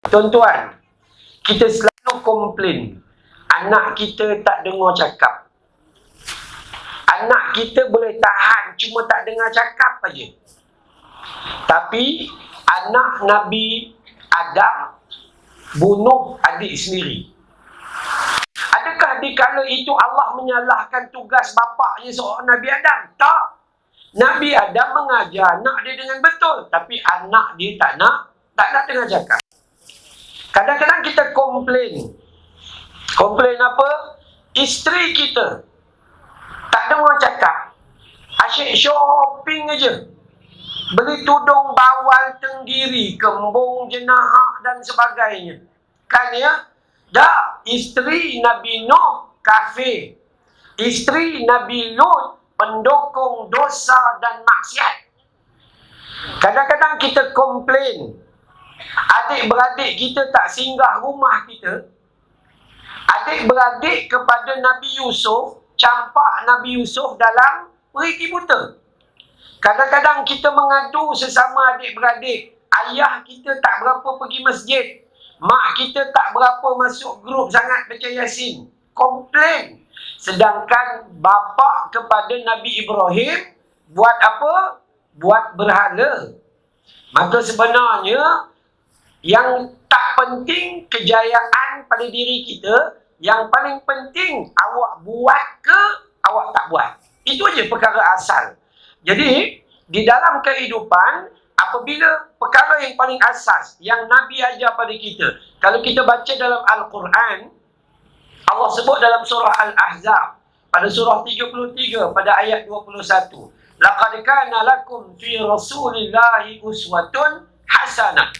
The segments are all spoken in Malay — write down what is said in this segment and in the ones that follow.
Tuan-tuan, kita selalu komplain anak kita tak dengar cakap. Anak kita boleh tahan, cuma tak dengar cakap aja. Tapi anak Nabi Adam bunuh adik sendiri. Adakah di kala itu Allah menyalahkan tugas bapaknya seorang Nabi Adam? Tak. Nabi Adam mengajar anak dia dengan betul, tapi anak dia tak nak dengar cakap. Kadang-kadang kita komplain. Komplain apa? Isteri kita tak dengar cakap. Asyik shopping aja. Beli tudung bawal tenggiri, kembung jenahak dan sebagainya. Kan ya? Dah, isteri Nabi Nuh kafir. Isteri Nabi Lut pendukung dosa dan maksiat. Kadang-kadang kita komplain adik-beradik kita tak singgah rumah kita. Adik-beradik kepada Nabi Yusuf campak Nabi Yusuf dalam perigi buta. Kadang-kadang kita mengadu sesama adik-beradik. Ayah kita tak berapa pergi masjid. Mak kita tak berapa masuk grup sangat baca Yasin. Komplain. Sedangkan bapa kepada Nabi Ibrahim buat apa? Buat berhala. Maka sebenarnya yang tak penting kejayaan pada diri kita. Yang paling penting awak buat ke awak tak buat. Itu aja perkara asal. Jadi di dalam kehidupan, apabila perkara yang paling asas yang Nabi ajar pada kita, kalau kita baca dalam Al-Quran, Allah sebut dalam surah Al-Ahzab pada surah 33 pada ayat 21, laqad kana lakum fi rasulillahi uswatun hasanah.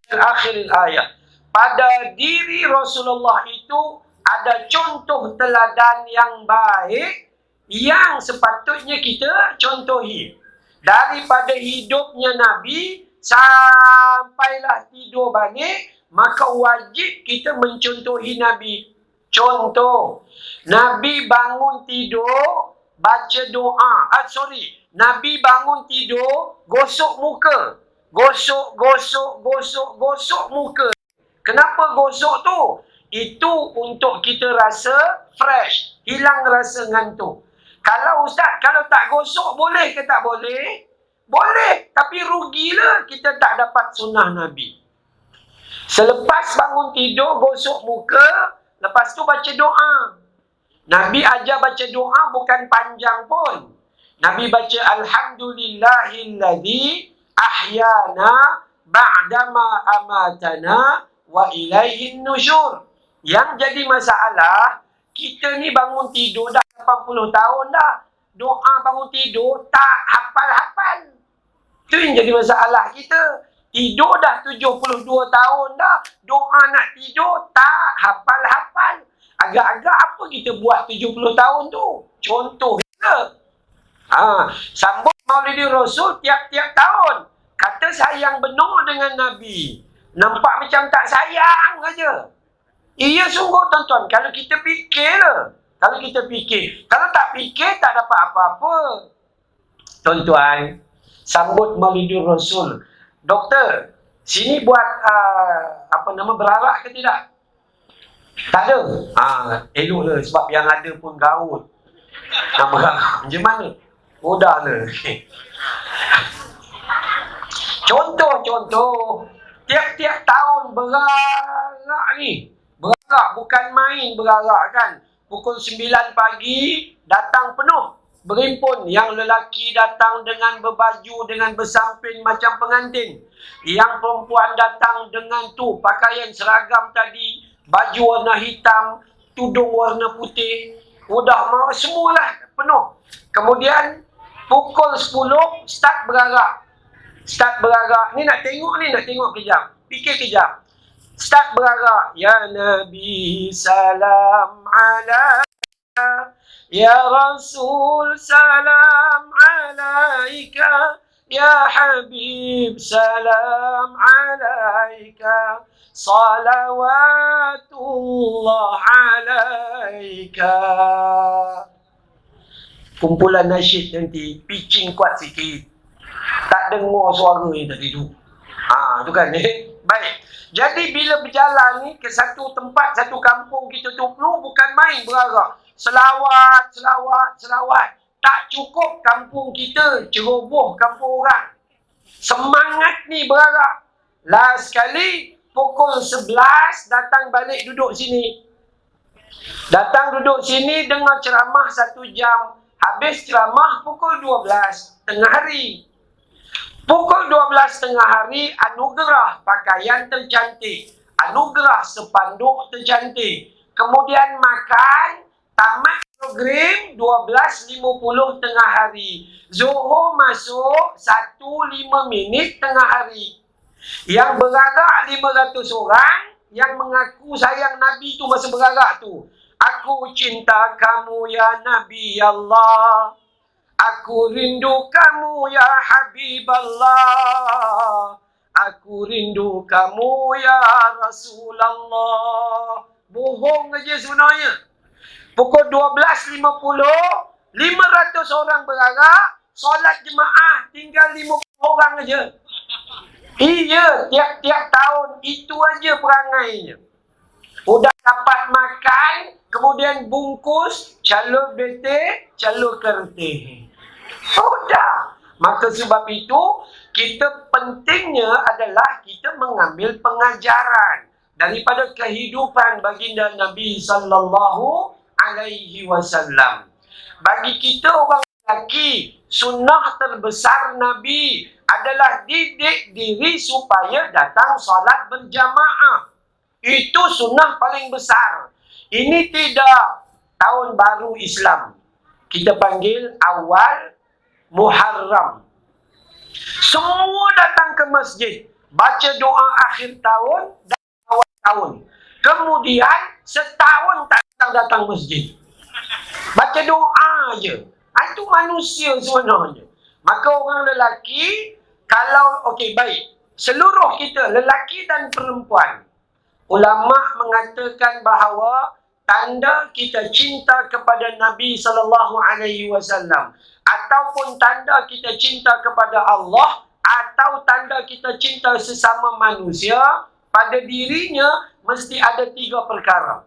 Akhir ayat. Pada diri Rasulullah itu ada contoh teladan yang baik yang sepatutnya kita contohi. Daripada hidupnya Nabi sampailah tidur balik, maka wajib kita mencontohi Nabi. Contoh, Nabi bangun tidur baca doa. Nabi bangun tidur gosok muka. Gosok muka. Kenapa gosok tu? Itu untuk kita rasa fresh, hilang rasa ngantuk. Kalau ustaz, kalau tak gosok boleh ke tak boleh? Boleh, tapi rugilah kita tak dapat sunnah Nabi. Selepas bangun tidur, gosok muka, lepas tu baca doa. Nabi ajar baca doa bukan panjang pun. Nabi baca Alhamdulillahilladzi ahyana ba'dama amatana wa ilaihin nusyur. Yang jadi masalah, kita ni bangun tidur dah 80 tahun dah. Doa bangun tidur tak hafal-hafal. Itu yang jadi masalah kita. Tidur dah 72 tahun dah. Doa nak tidur tak hafal-hafal. Agak-agak apa kita buat 70 tahun tu? Contoh kita. Sambut Maulidi Rasul tiap-tiap tahun. Kata sayang benar dengan Nabi. Nampak macam tak sayang aja. Iya sungguh tuan-tuan, kalau kita fikir lah. Kalau kita fikir. Kalau tak fikir, tak dapat apa-apa. Tuan-tuan, sambut Maulidi Rasul. Doktor, sini buat berarak ke tidak? Tak ada. Elok lah sebab yang ada pun gaul. Nak berarak. Macam mana? Mudah lah. Contoh. Tiap-tiap tahun berarak ni. Berarak bukan main berarak kan. Pukul 9 pagi datang penuh. Berimpun. Yang lelaki datang dengan berbaju, dengan bersamping macam pengantin. Yang perempuan datang dengan tu pakaian seragam tadi. Baju warna hitam, tudung warna putih. Udah semualah penuh. Kemudian pukul 10 start berarak. Ni nak tengok kejap. Fikir kejap. Start berarak. Ya Nabi salam alaika. Ya Rasul salam alaika. Ya Habib salam alaika. Salawatullah alaika. Kumpulan nasyid nanti pitching kuat sikit. Tak dengar suara yang tadi tu. Tu kan. Baik. Jadi bila berjalan ni ke satu tempat, satu kampung kita tu bukan main berarak. Selawat. Tak cukup kampung kita, ceroboh kampung orang. Semangat ni berarak. Last kali pukul 11 datang balik duduk sini. Datang duduk sini dengar ceramah 1 jam. Habis ceramah pukul 12 tengah hari. Pukul 12 tengah hari, anugerah pakaian tercantik. Anugerah sepanduk tercantik. Kemudian makan, tamat program 12.50 tengah hari. Zuhur masuk 1:05 tengah hari. Yang berarak 500 orang, yang mengaku sayang Nabi tu masa berarak tu. Aku cinta kamu ya Nabi Allah. Aku rindu kamu ya Habiballah. Aku rindu kamu ya Rasulullah. Bohong aja sebenarnya. Pukul 12.50, 500 orang berarak, solat jemaah tinggal 50 orang aja. Iya, tiap-tiap tahun itu aja perangainya. Udah dapat makan, kemudian bungkus, calur betek, calur kertih. Sudah. Maka sebab itu, kita pentingnya adalah kita mengambil pengajaran daripada kehidupan baginda Nabi sallallahu alaihi wasallam. Bagi kita orang lelaki, sunnah terbesar Nabi adalah didik diri supaya datang solat berjamaah. Itu sunnah paling besar. Ini tidak tahun baru Islam. Kita panggil awal Muharram. Semua datang ke masjid, baca doa akhir tahun dan awal tahun. Kemudian setahun tak datang masjid. Baca doa aja. Itu manusia sebenarnya. Maka orang lelaki, kalau baik, seluruh kita lelaki dan perempuan, ulama mengatakan bahawa tanda kita cinta kepada Nabi sallallahu alaihi wasallam ataupun tanda kita cinta kepada Allah atau tanda kita cinta sesama manusia, pada dirinya mesti ada 3 perkara.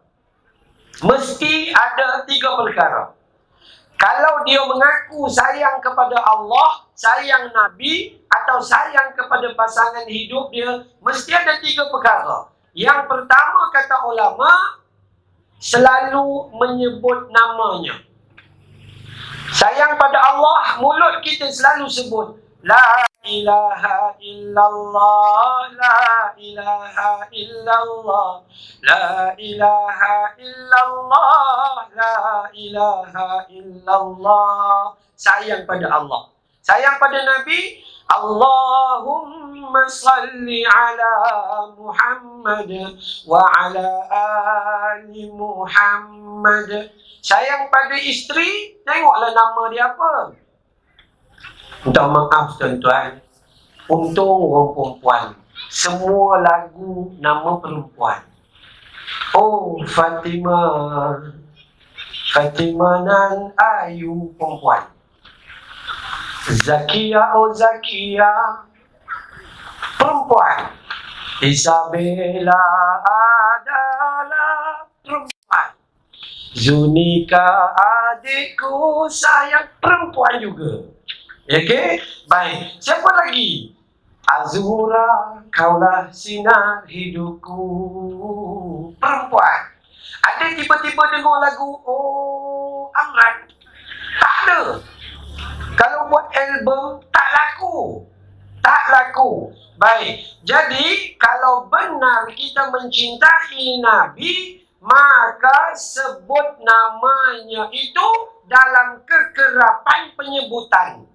Mesti ada 3 perkara. Kalau dia mengaku sayang kepada Allah, sayang Nabi atau sayang kepada pasangan hidup dia, mesti ada 3 perkara. Yang pertama, kata ulama, selalu menyebut namanya. Sayang pada Allah, mulut kita selalu sebut La ilaha illallah, La ilaha illallah, La ilaha illallah, La ilaha illallah. Sayang pada Allah. Sayang pada Nabi, Allahumma salli ala Muhammad wa ala ali Muhammad. Sayang pada isteri, tengoklah nama dia apa. Minta maaf tuan-tuan, untung orang perempuan. Semua lagu nama perempuan. Oh Fatimah, Fatimah nan Ayu perempuan. Zakia, oh Zakia perempuan. Isabella adalah perempuan. Zunika adikku sayang perempuan juga. Okey? Baik. Siapa lagi? Azura, kaulah sinar hidupku. Perempuan. Ada tiba-tiba dengar lagu Oh Amran? Tak ada. Kalau buat album, tak laku. Tak laku. Baik. Jadi, kalau benar kita mencintai Nabi, maka sebut namanya itu dalam kekerapan penyebutan.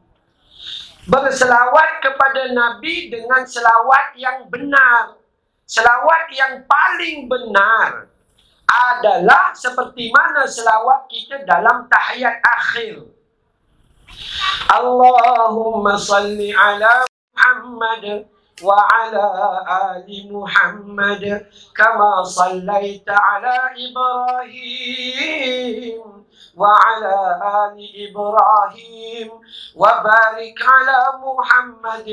Berselawat kepada Nabi dengan selawat yang benar. Selawat yang paling benar adalah seperti mana selawat kita dalam tahiyat akhir. Allahumma salli ala Muhammad وعلى آل محمد كما صليت على إبراهيم وعلى آل إبراهيم وبارك على محمد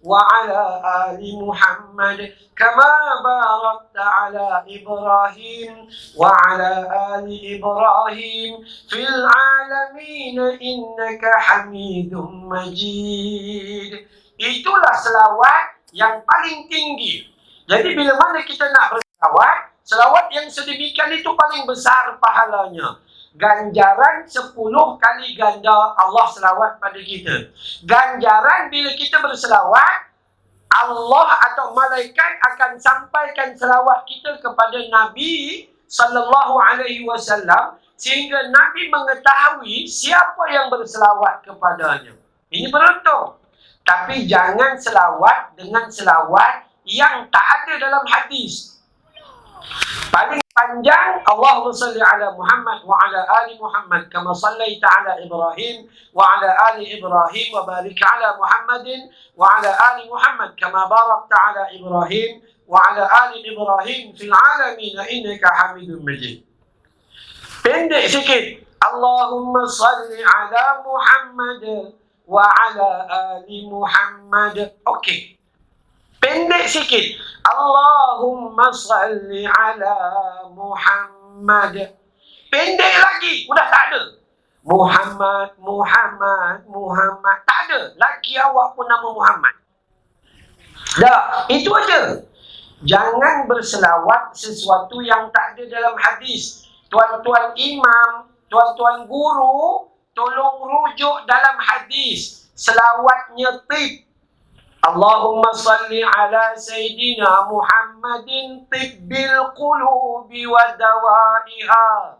وعلى آل محمد كما باركت على إبراهيم وعلى آل إبراهيم في العالمين إنك حميد مجيد. Itulah selawat yang paling tinggi. Jadi bila mana kita nak berselawat, selawat yang sedemikian itu paling besar pahalanya. Ganjaran 10 kali ganda Allah selawat pada kita. Ganjaran bila kita berselawat, Allah atau malaikat akan sampaikan selawat kita kepada Nabi sallallahu alaihi wasallam sehingga Nabi mengetahui siapa yang berselawat kepadanya. Ini beruntung. Tapi jangan selawat dengan selawat yang tak ada dalam hadis. Paling panjang, Allahumma salli ala Muhammad wa ala ali Muhammad kama sallaita ala Ibrahim wa ala ali Ibrahim wa barik ala Muhammadin wa ala ali Muhammad kama barakta ala Ibrahim wa ala ali Ibrahim fil alamin innaka Hamidum Majid. Pendek sikit. Allahumma salli ala Muhammad wa ala ali Muhammad. Okey. Pendek sikit. Allahumma salli ala Muhammad. Pendek lagi. Udah tak ada. Muhammad. Tak ada. Laki awak pun nama Muhammad. Dah. Itu aja. Jangan berselawat sesuatu yang tak ada dalam hadis. Tuan-tuan imam, tuan-tuan guru, tolong rujuk dalam hadis. Selawatnya tib. Allahumma salli ala Sayyidina Muhammadin tibbil qulubi wa dawaiha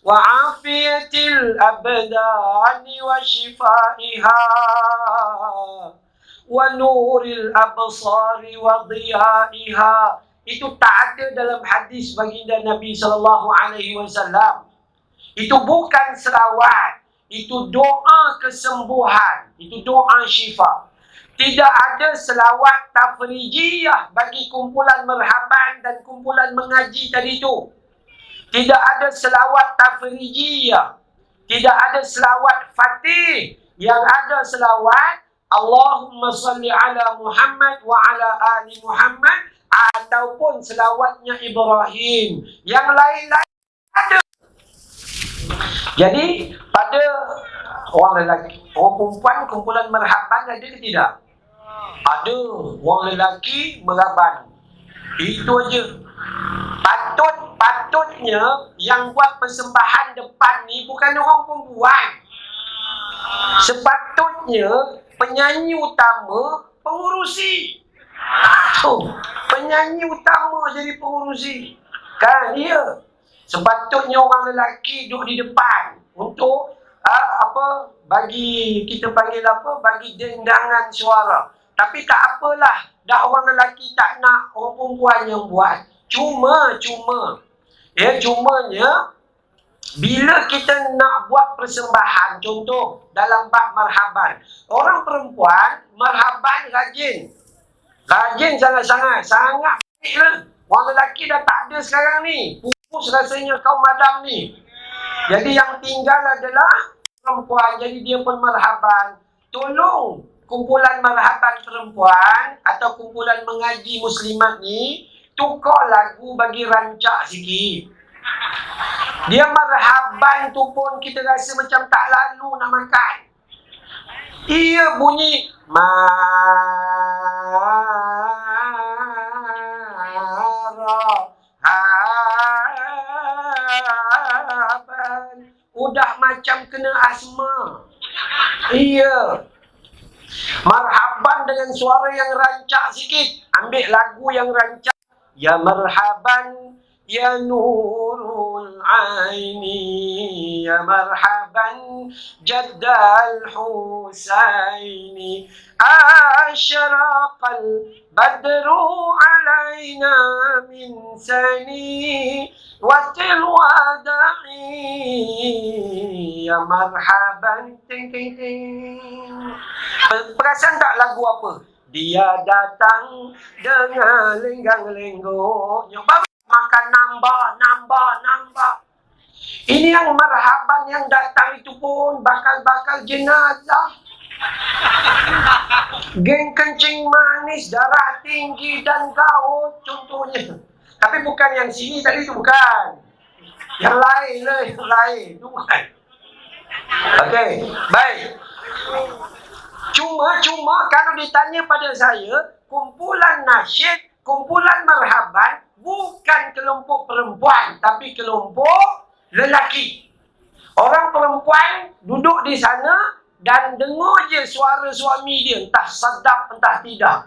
wa afiyatil abdani wa shifaiha wa nuril absari wa diyaiha. Itu tak ada dalam hadis baginda Nabi SAW. Itu bukan selawat. Itu doa kesembuhan. Itu doa syifa. Tidak ada selawat tafrijiyah bagi kumpulan merhaban dan kumpulan mengaji tadi itu. Tidak ada selawat tafrijiyah. Tidak ada selawat fatih. Yang ada selawat Allahumma salli ala Muhammad wa ala ali Muhammad ataupun selawatnya Ibrahim. Yang lain-lain ada. Jadi pada orang lelaki, orang perempuan kumpulan merhaban ada ke tidak? Ada. Orang lelaki meraban. Itu aja. Patutnya yang buat persembahan depan ni bukan orang perempuan. Sepatutnya penyanyi utama pengurusi. Penyanyi utama jadi pengurusi. Kan dia. Sepatutnya orang lelaki duduk di depan untuk bagi kita panggil bagi dendangan suara. Tapi tak apalah, dah orang lelaki tak nak, orang perempuan yang buat. Cumanya bila kita nak buat persembahan, contoh dalam bab marhaban, orang perempuan marhaban rajin sangat-sangat baiklah. Orang lelaki dah tak ada sekarang ni, pupus rasanya kaum madam ni. Jadi yang tinggal adalah perempuan, jadi dia pun marhaban. Tolong kumpulan marhaban perempuan atau kumpulan mengaji muslimat ni tukar lagu bagi rancak sikit. Dia marhaban tu pun kita rasa macam tak lalu nak makan. Ia bunyi marhaban. Udah macam kena asma. Iya. Marhaban dengan suara yang rancak sikit. Ambil lagu yang rancak. Ya marhaban, ya nurul aini, ya marhaban, jaddal husaini, asyraqal badru alaina min sani, watil wada'i, ya marhaban. Ting ting ting. Perasan tak lagu apa? Dia datang dengan lenggang-lenggoknya. Makan nambah. Ini yang marhaban yang datang itu pun bakal-bakal jenazah. Geng kencing manis, darah tinggi dan gaut contohnya. Tapi bukan yang sini tadi itu, bukan. Yang lain lah, yang lain. Itu bukan. Okey, baik. Cuma kalau ditanya pada saya, kumpulan nasyid, kumpulan marhaban bukan kelompok perempuan, tapi kelompok lelaki. Orang perempuan duduk di sana dan dengar je suara suami dia, entah sedap entah tidak.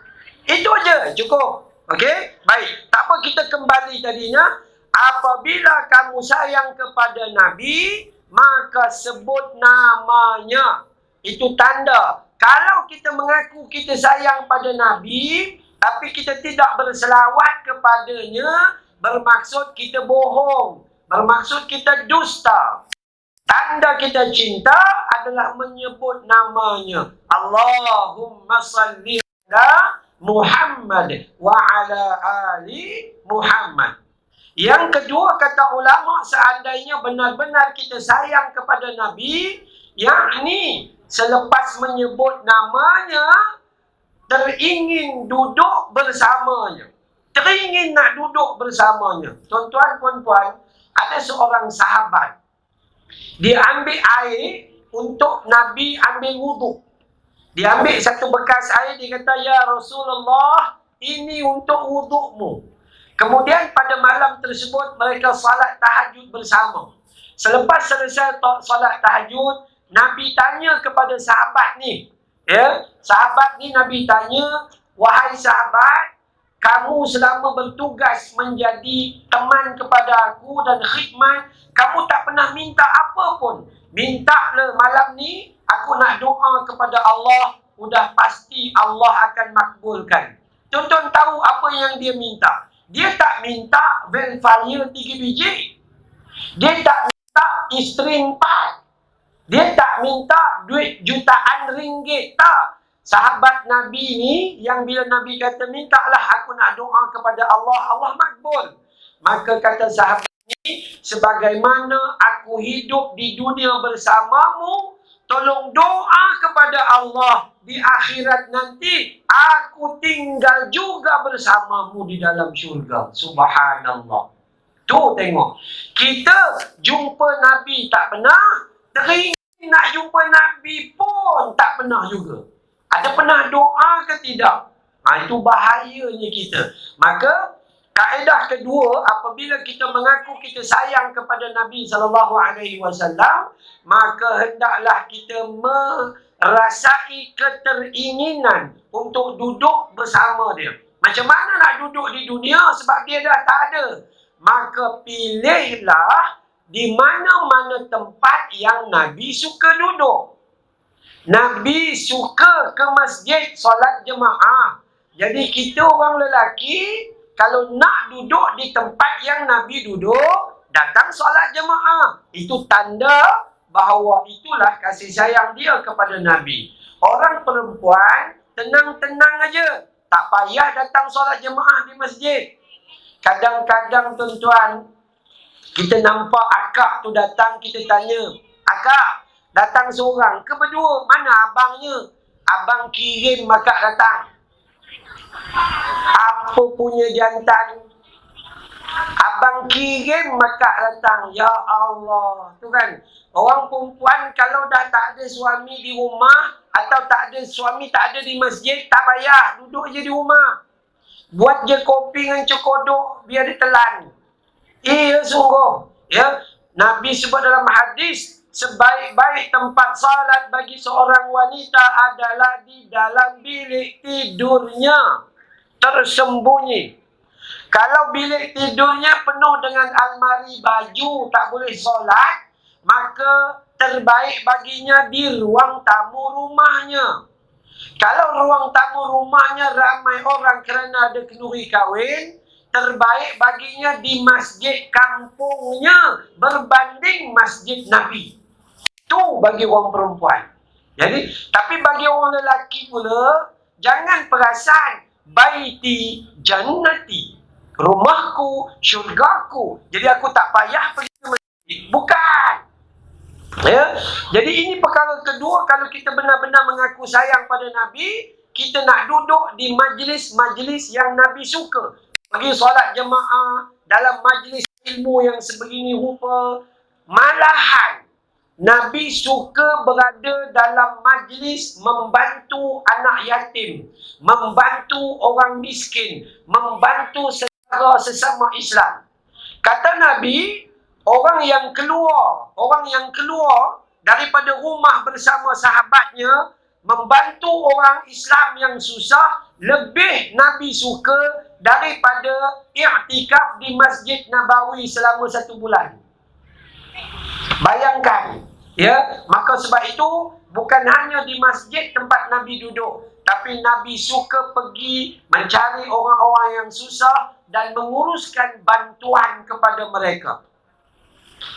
Itu je, cukup. Okey? Baik. Tak apa, kita kembali tadinya. Apabila kamu sayang kepada Nabi, maka sebut namanya. Itu tanda. Kalau kita mengaku kita sayang pada Nabi, tapi kita tidak berselawat kepadanya, bermaksud kita bohong. Bermaksud kita dusta. Tanda kita cinta adalah menyebut namanya. Allahumma salli ala Muhammad wa ala ali Muhammad. Yang kedua, kata ulama, seandainya benar-benar kita sayang kepada Nabi, yakni selepas menyebut namanya, teringin duduk bersamanya. Teringin nak duduk bersamanya. Tuan-tuan, puan-puan, ada seorang sahabat. Dia ambil air untuk Nabi ambil wuduk. Dia ambil satu bekas air, dia kata, "Ya Rasulullah, ini untuk wudukmu." Kemudian pada malam tersebut mereka salat tahajud bersama. Selepas selesai salat tahajud, Nabi tanya kepada sahabat ni. Sahabat ni Nabi tanya, "Wahai sahabat, kamu selama bertugas menjadi teman kepada aku dan khidmat, kamu tak pernah minta apa pun. Mintalah malam ni, aku nak doa kepada Allah, sudah pasti Allah akan makbulkan." Tuan-tuan tahu apa yang dia minta? Dia tak minta Velfire 3 biji. Dia tak minta isteri 4. Dia tak minta duit jutaan ringgit. Tak. Sahabat Nabi ni, yang bila Nabi kata, "Mintalah aku nak doa kepada Allah, Allah makbul." Maka kata sahabat ni, "Sebagaimana aku hidup di dunia bersamamu, tolong doa kepada Allah di akhirat nanti, aku tinggal juga bersamamu di dalam syurga." Subhanallah. Tu tengok. Kita jumpa Nabi tak pernah, teringin nak jumpa Nabi pun tak pernah juga. Ada pernah doa ke tidak? Itu bahayanya kita. Maka kaedah kedua, apabila kita mengaku kita sayang kepada Nabi SAW, maka hendaklah kita merasai keteringinan untuk duduk bersama dia. Macam mana nak duduk di dunia sebab dia dah tak ada? Maka pilihlah di mana-mana tempat yang Nabi suka duduk. Nabi suka ke masjid solat jemaah. Jadi kita orang lelaki, kalau nak duduk di tempat yang Nabi duduk, datang solat jemaah. Itu tanda bahawa itulah kasih sayang dia kepada Nabi. Orang perempuan, tenang-tenang aja. Tak payah datang solat jemaah di masjid. Kadang-kadang tuan-tuan, kita nampak akak tu datang, kita tanya, "Akak, datang seorang ke berdua? Mana abangnya?" "Abang kirim akak datang." Apa punya jantan? Abang kirim akak datang. Ya Allah. Tu kan. Orang perempuan kalau dah tak ada suami di rumah, atau tak ada suami, tak ada di masjid, tak payah. Duduk je di rumah. Buat je kopi dengan cokodok, biar dia telan. Sungguh. Ya. Nabi sebut dalam hadis, sebaik-baik tempat salat bagi seorang wanita adalah di dalam bilik tidurnya, tersembunyi. Kalau bilik tidurnya penuh dengan almari baju, tak boleh solat, maka terbaik baginya di ruang tamu rumahnya. Kalau ruang tamu rumahnya ramai orang kerana ada kenduri kahwin, terbaik baginya di masjid kampungnya berbanding masjid Nabi. Itu bagi orang perempuan. Jadi, tapi bagi orang lelaki pula, Jangan perasan baiti jannati, rumahku, syurgaku, jadi aku tak payah pergi ke masjid. Bukan. Ya? Jadi ini perkara kedua, kalau kita benar-benar mengaku sayang pada Nabi, kita nak duduk di majlis-majlis yang Nabi suka. Pergi solat jemaah dalam majlis ilmu yang sebegini rupa. Malahan Nabi suka berada dalam majlis membantu anak yatim, membantu orang miskin, membantu saudara sesama Islam. Kata Nabi, orang yang keluar daripada rumah bersama sahabatnya, membantu orang Islam yang susah, lebih Nabi suka daripada i'tikaf di Masjid Nabawi selama 1 bulan. Bayangkan, ya, maka sebab itu bukan hanya di masjid tempat Nabi duduk, tapi Nabi suka pergi mencari orang-orang yang susah dan menguruskan bantuan kepada mereka.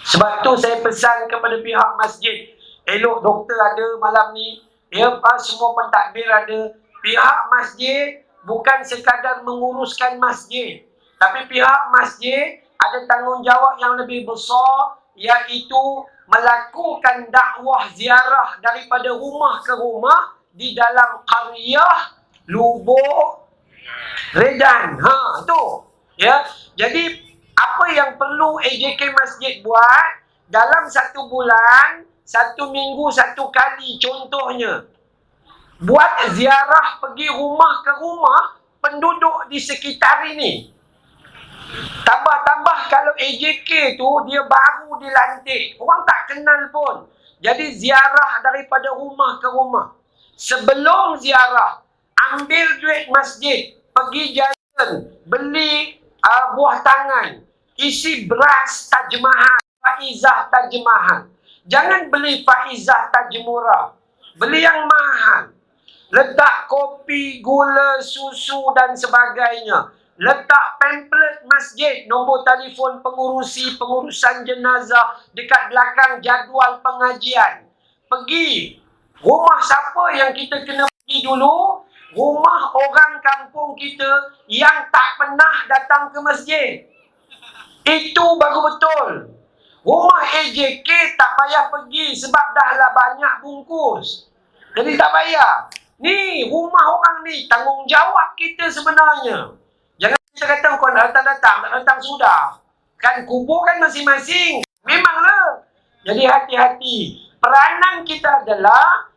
Sebab tu saya pesan kepada pihak masjid, elok doktor ada malam ni, ya, semua pentadbir ada. Pihak masjid bukan sekadar menguruskan masjid, tapi pihak masjid ada tanggungjawab yang lebih besar, iaitu melakukan dakwah ziarah daripada rumah ke rumah di dalam qaryah Lubuk Redan. Tu. Ya. Jadi apa yang perlu AJK Masjid buat dalam 1 bulan, 1 minggu 1 kali, contohnya buat ziarah, pergi rumah ke rumah penduduk di sekitar ini. Tambah-tambah kalau AJK tu dia baru dilantik, orang tak kenal pun. Jadi ziarah daripada rumah ke rumah. Sebelum ziarah, ambil duit masjid, pergi jalan, beli buah tangan, isi beras Taj Mahal, faizah Taj Mahal. Jangan beli faizah Taj Murah, beli yang mahal. Letak kopi, gula, susu dan sebagainya. Letak pamphlet masjid, nombor telefon pengurusan jenazah dekat belakang jadual pengajian. Pergi. Rumah siapa yang kita kena pergi dulu? Rumah orang kampung kita yang tak pernah datang ke masjid. Itu baru betul. Rumah AJK tak payah pergi sebab dah lah banyak bungkus. Jadi tak payah. Ni rumah orang ni, tanggungjawab kita sebenarnya. Jangan kita kata kau nak datang, tak datang sudah. Kan kubur kan masing-masing. Memanglah. Jadi hati-hati. Peranan kita adalah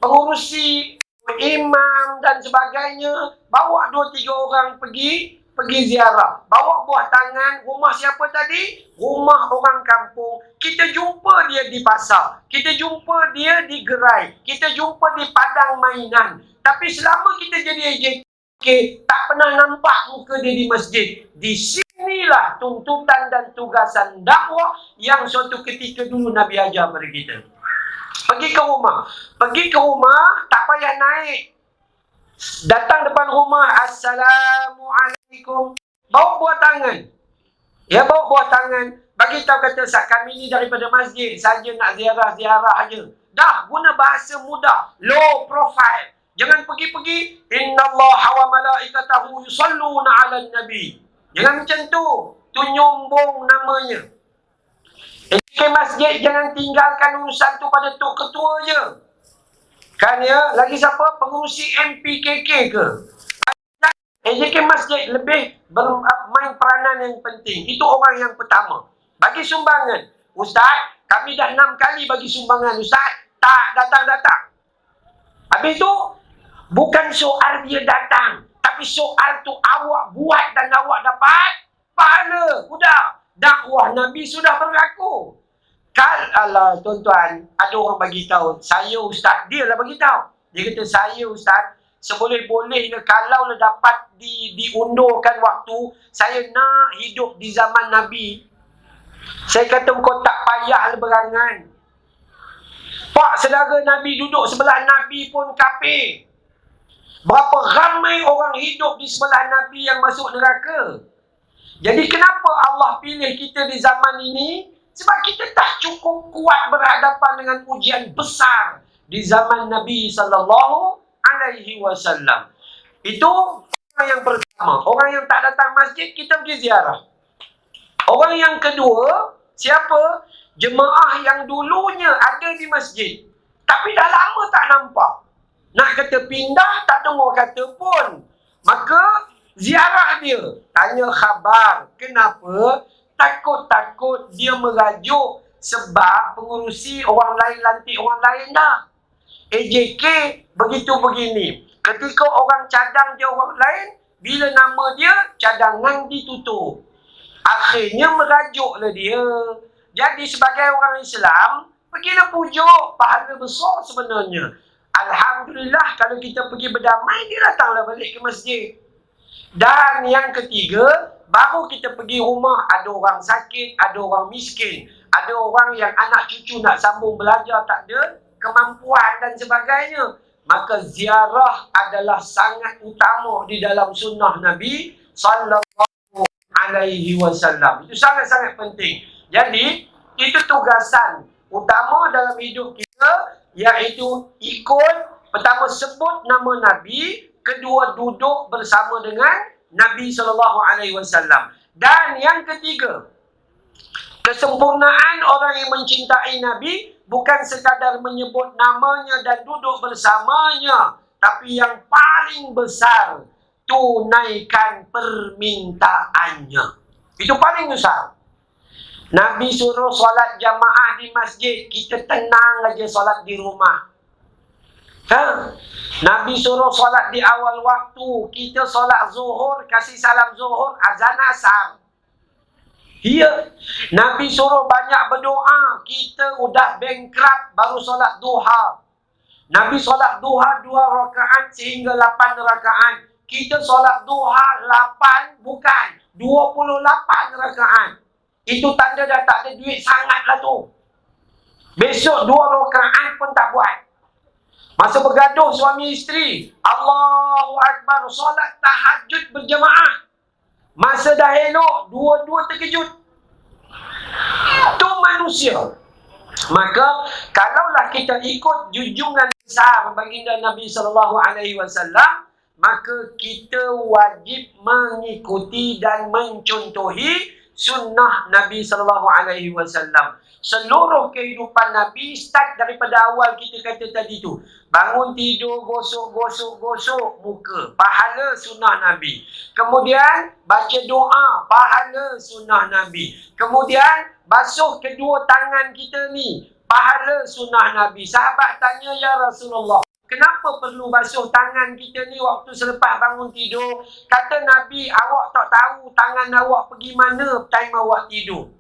pengurusi, imam dan sebagainya. Bawa 2-3 orang pergi ziarah. Bawa buah tangan. Rumah siapa tadi? Rumah orang kampung. Kita jumpa dia di pasar. Kita jumpa dia di gerai. Kita jumpa di padang mainan. Tapi selama kita jadi AJK, tak pernah nampak muka dia di masjid. Di sinilah tuntutan dan tugasan dakwah yang suatu ketika dulu Nabi ajar kepada kita. Pergi ke rumah. Pergi ke rumah, tak payah naik. Datang depan rumah, Assalamualaikum. Bawa buah tangan. Ya, bawa buah tangan. Bagi tahu kata, kami ni daripada masjid, saja nak ziarah-ziarah aja. Dah, guna bahasa mudah. Low profile. Jangan pergi-pergi. Innallaha wa malaikatahu yusalluna 'alan nabi. Jangan macam tu. Tu nyombong namanya. AJK masjid jangan tinggalkan urusan tu pada tok ketua je. Kan ya? Lagi siapa? Pengurusi MPKK ke? AJK masjid lebih bermain peranan yang penting. Itu orang yang pertama. Bagi sumbangan. Ustaz, kami dah 6 kali bagi sumbangan. Ustaz, tak datang-datang. Habis tu, bukan soal dia datang, tapi soal tu awak buat dan awak dapat pahala. Sudah. Dakwah Nabi sudah berlaku. Alah, tuan-tuan, ada orang bagi tahu, saya ustaz, dia lah bagi tahu. Dia kata, saya ustaz, seboleh-bolehnya kalau dapat diundurkan waktu, saya nak hidup di zaman Nabi. Saya kata, kau tak payah berangan. Pak saudara Nabi duduk sebelah Nabi pun kafir. Berapa ramai orang hidup di sebelah Nabi yang masuk neraka. Jadi kenapa Allah pilih kita di zaman ini? Sebab kita tak cukup kuat berhadapan dengan ujian besar di zaman Nabi sallallahu alaihi wasallam. Itu orang yang pertama. Orang yang tak datang masjid, kita pergi ziarah. Orang yang kedua, siapa? Jemaah yang dulunya ada di masjid, tapi dah lama tak nampak. Nak kata pindah, tak dengar kata pun. Maka ziarah dia, tanya khabar. Kenapa? Takut-takut dia merajuk sebab pengurusi orang lain lantik orang lain dah. AJK begitu begini. Ketika orang cadang dia orang lain, bila nama dia, cadangan ditutup. Akhirnya merajuklah dia. Jadi sebagai orang Islam, pergilah pujuk. Pahala besar sebenarnya. Alhamdulillah kalau kita pergi berdamai, dia datanglah balik ke masjid. Dan yang ketiga, baru kita pergi rumah, ada orang sakit, ada orang miskin, ada orang yang anak cucu nak sambung belajar tak ada kemampuan dan sebagainya. Maka ziarah adalah sangat utama di dalam sunnah Nabi sallallahu alaihi wasallam. Itu sangat-sangat penting. Jadi, itu tugasan utama dalam hidup kita, iaitu ikut, pertama sebut nama Nabi, kedua duduk bersama dengan Nabi SAW. Dan yang ketiga, kesempurnaan orang yang mencintai Nabi bukan sekadar menyebut namanya dan duduk bersamanya, tapi yang paling besar, tunaikan permintaannya. Itu paling besar. Nabi suruh solat jamaah di masjid, kita tenang aja solat di rumah. Nabi suruh solat di awal waktu, kita solat zuhur, kasih salam zuhur, azan asar. Ya, Nabi suruh banyak berdoa, kita udah bankrupt baru solat duha. Nabi solat duha 2 rakaat sehingga 8 rakaat. Kita solat duha 8, bukan 28 rakaat. Itu tanda dah tak ada duit sangatlah tu. Besok 2 rakaat pun tak buat. Masa bergaduh suami isteri, Allahu Akbar, solat tahajud berjemaah. Masa dah elok, dua-dua terkejut. Itu manusia. Maka, kalaulah kita ikut junjungan besar baginda Nabi SAW, maka kita wajib mengikuti dan mencontohi sunnah Nabi SAW. Seluruh kehidupan Nabi start daripada awal kita kata tadi tu. Bangun tidur, gosok muka. Pahala sunnah Nabi. Kemudian baca doa. Pahala sunnah Nabi. Kemudian basuh kedua tangan kita ni. Pahala sunnah Nabi. Sahabat tanya, ya Rasulullah, kenapa perlu basuh tangan kita ni waktu selepas bangun tidur? Kata Nabi, awak tak tahu tangan awak pergi mana time awak tidur.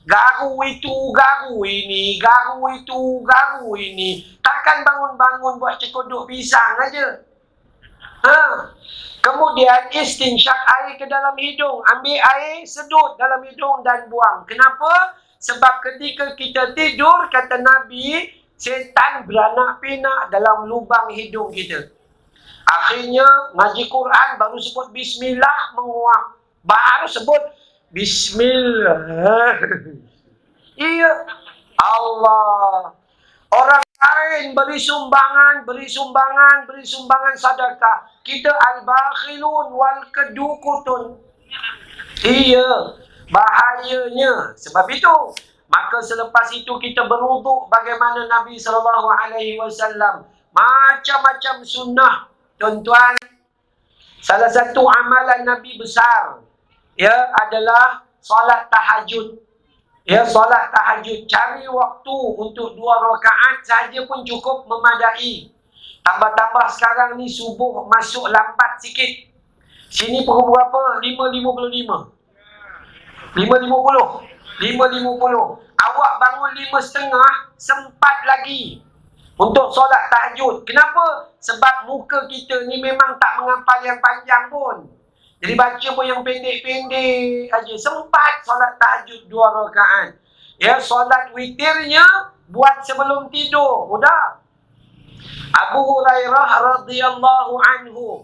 Garu itu, garu ini, garu itu, garu ini. Takkan bangun-bangun buat cekodok pisang aja. Kemudian istinsyak air ke dalam hidung. Ambil air, sedut dalam hidung dan buang. Kenapa? Sebab ketika kita tidur, kata Nabi, setan beranak pinak dalam lubang hidung kita. Akhirnya ngaji Quran baru sebut bismillah, menguap. Baru sebut bismillah. Iya. Allah. Orang lain beri sumbangan sedekah. Kita al-bakhilun wal kedukutun. Iya. Bahayanya. Sebab itu, maka selepas itu kita berwuduk bagaimana Nabi SAW. Macam-macam sunnah. Tuan-tuan, salah satu amalan Nabi besar, ya, adalah solat tahajud. Ya, solat tahajud. Cari waktu untuk 2 rakaat saja pun cukup memadai. Tambah-tambah sekarang ni subuh masuk lambat sikit. Sini pukul berapa? 5.55. 5.50. Awak bangun 5.30, sempat lagi untuk solat tahajud. Kenapa? Sebab muka kita ni memang tak menghafal yang panjang pun. Jadi baca pun yang pendek-pendek aja. Sempat solat tahajud 2 rakaat. Ya, solat witirnya buat sebelum tidur. Mudah. Abu Hurairah radhiyallahu anhu,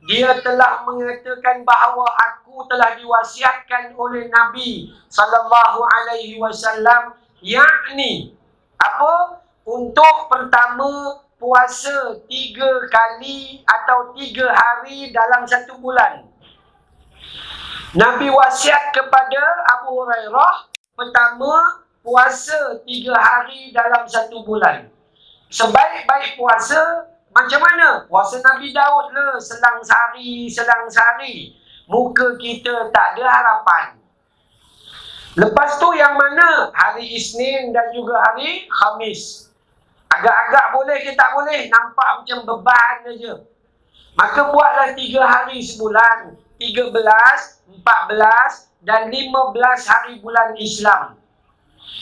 dia telah mengatakan bahawa aku telah diwasiatkan oleh Nabi sallallahu alaihi wasallam, yakni apa? Untuk pertama puasa 3 kali atau 3 hari dalam 1 bulan. Nabi wasiat kepada Abu Hurairah, pertama, puasa 3 hari dalam 1 bulan. Sebaik-baik puasa, macam mana? Puasa Nabi Daud lah, selang sehari. Muka kita tak ada harapan. Lepas tu yang mana? Hari Isnin dan juga hari Khamis. Agak-agak boleh ke tak boleh? Nampak macam beban aja. Maka buatlah 3 hari sebulan. 13, 14 dan 15 hari bulan Islam.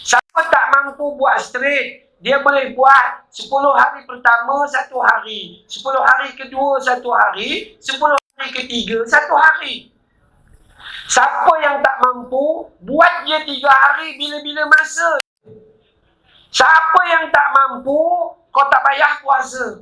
Siapa tak mampu buat straight, dia boleh buat 10 hari pertama 1 hari, 10 hari kedua 1 hari, 10 hari ketiga 1 hari. Siapa yang tak mampu, buat je 3 hari bila-bila masa. Siapa yang tak mampu, kau tak payah puasa.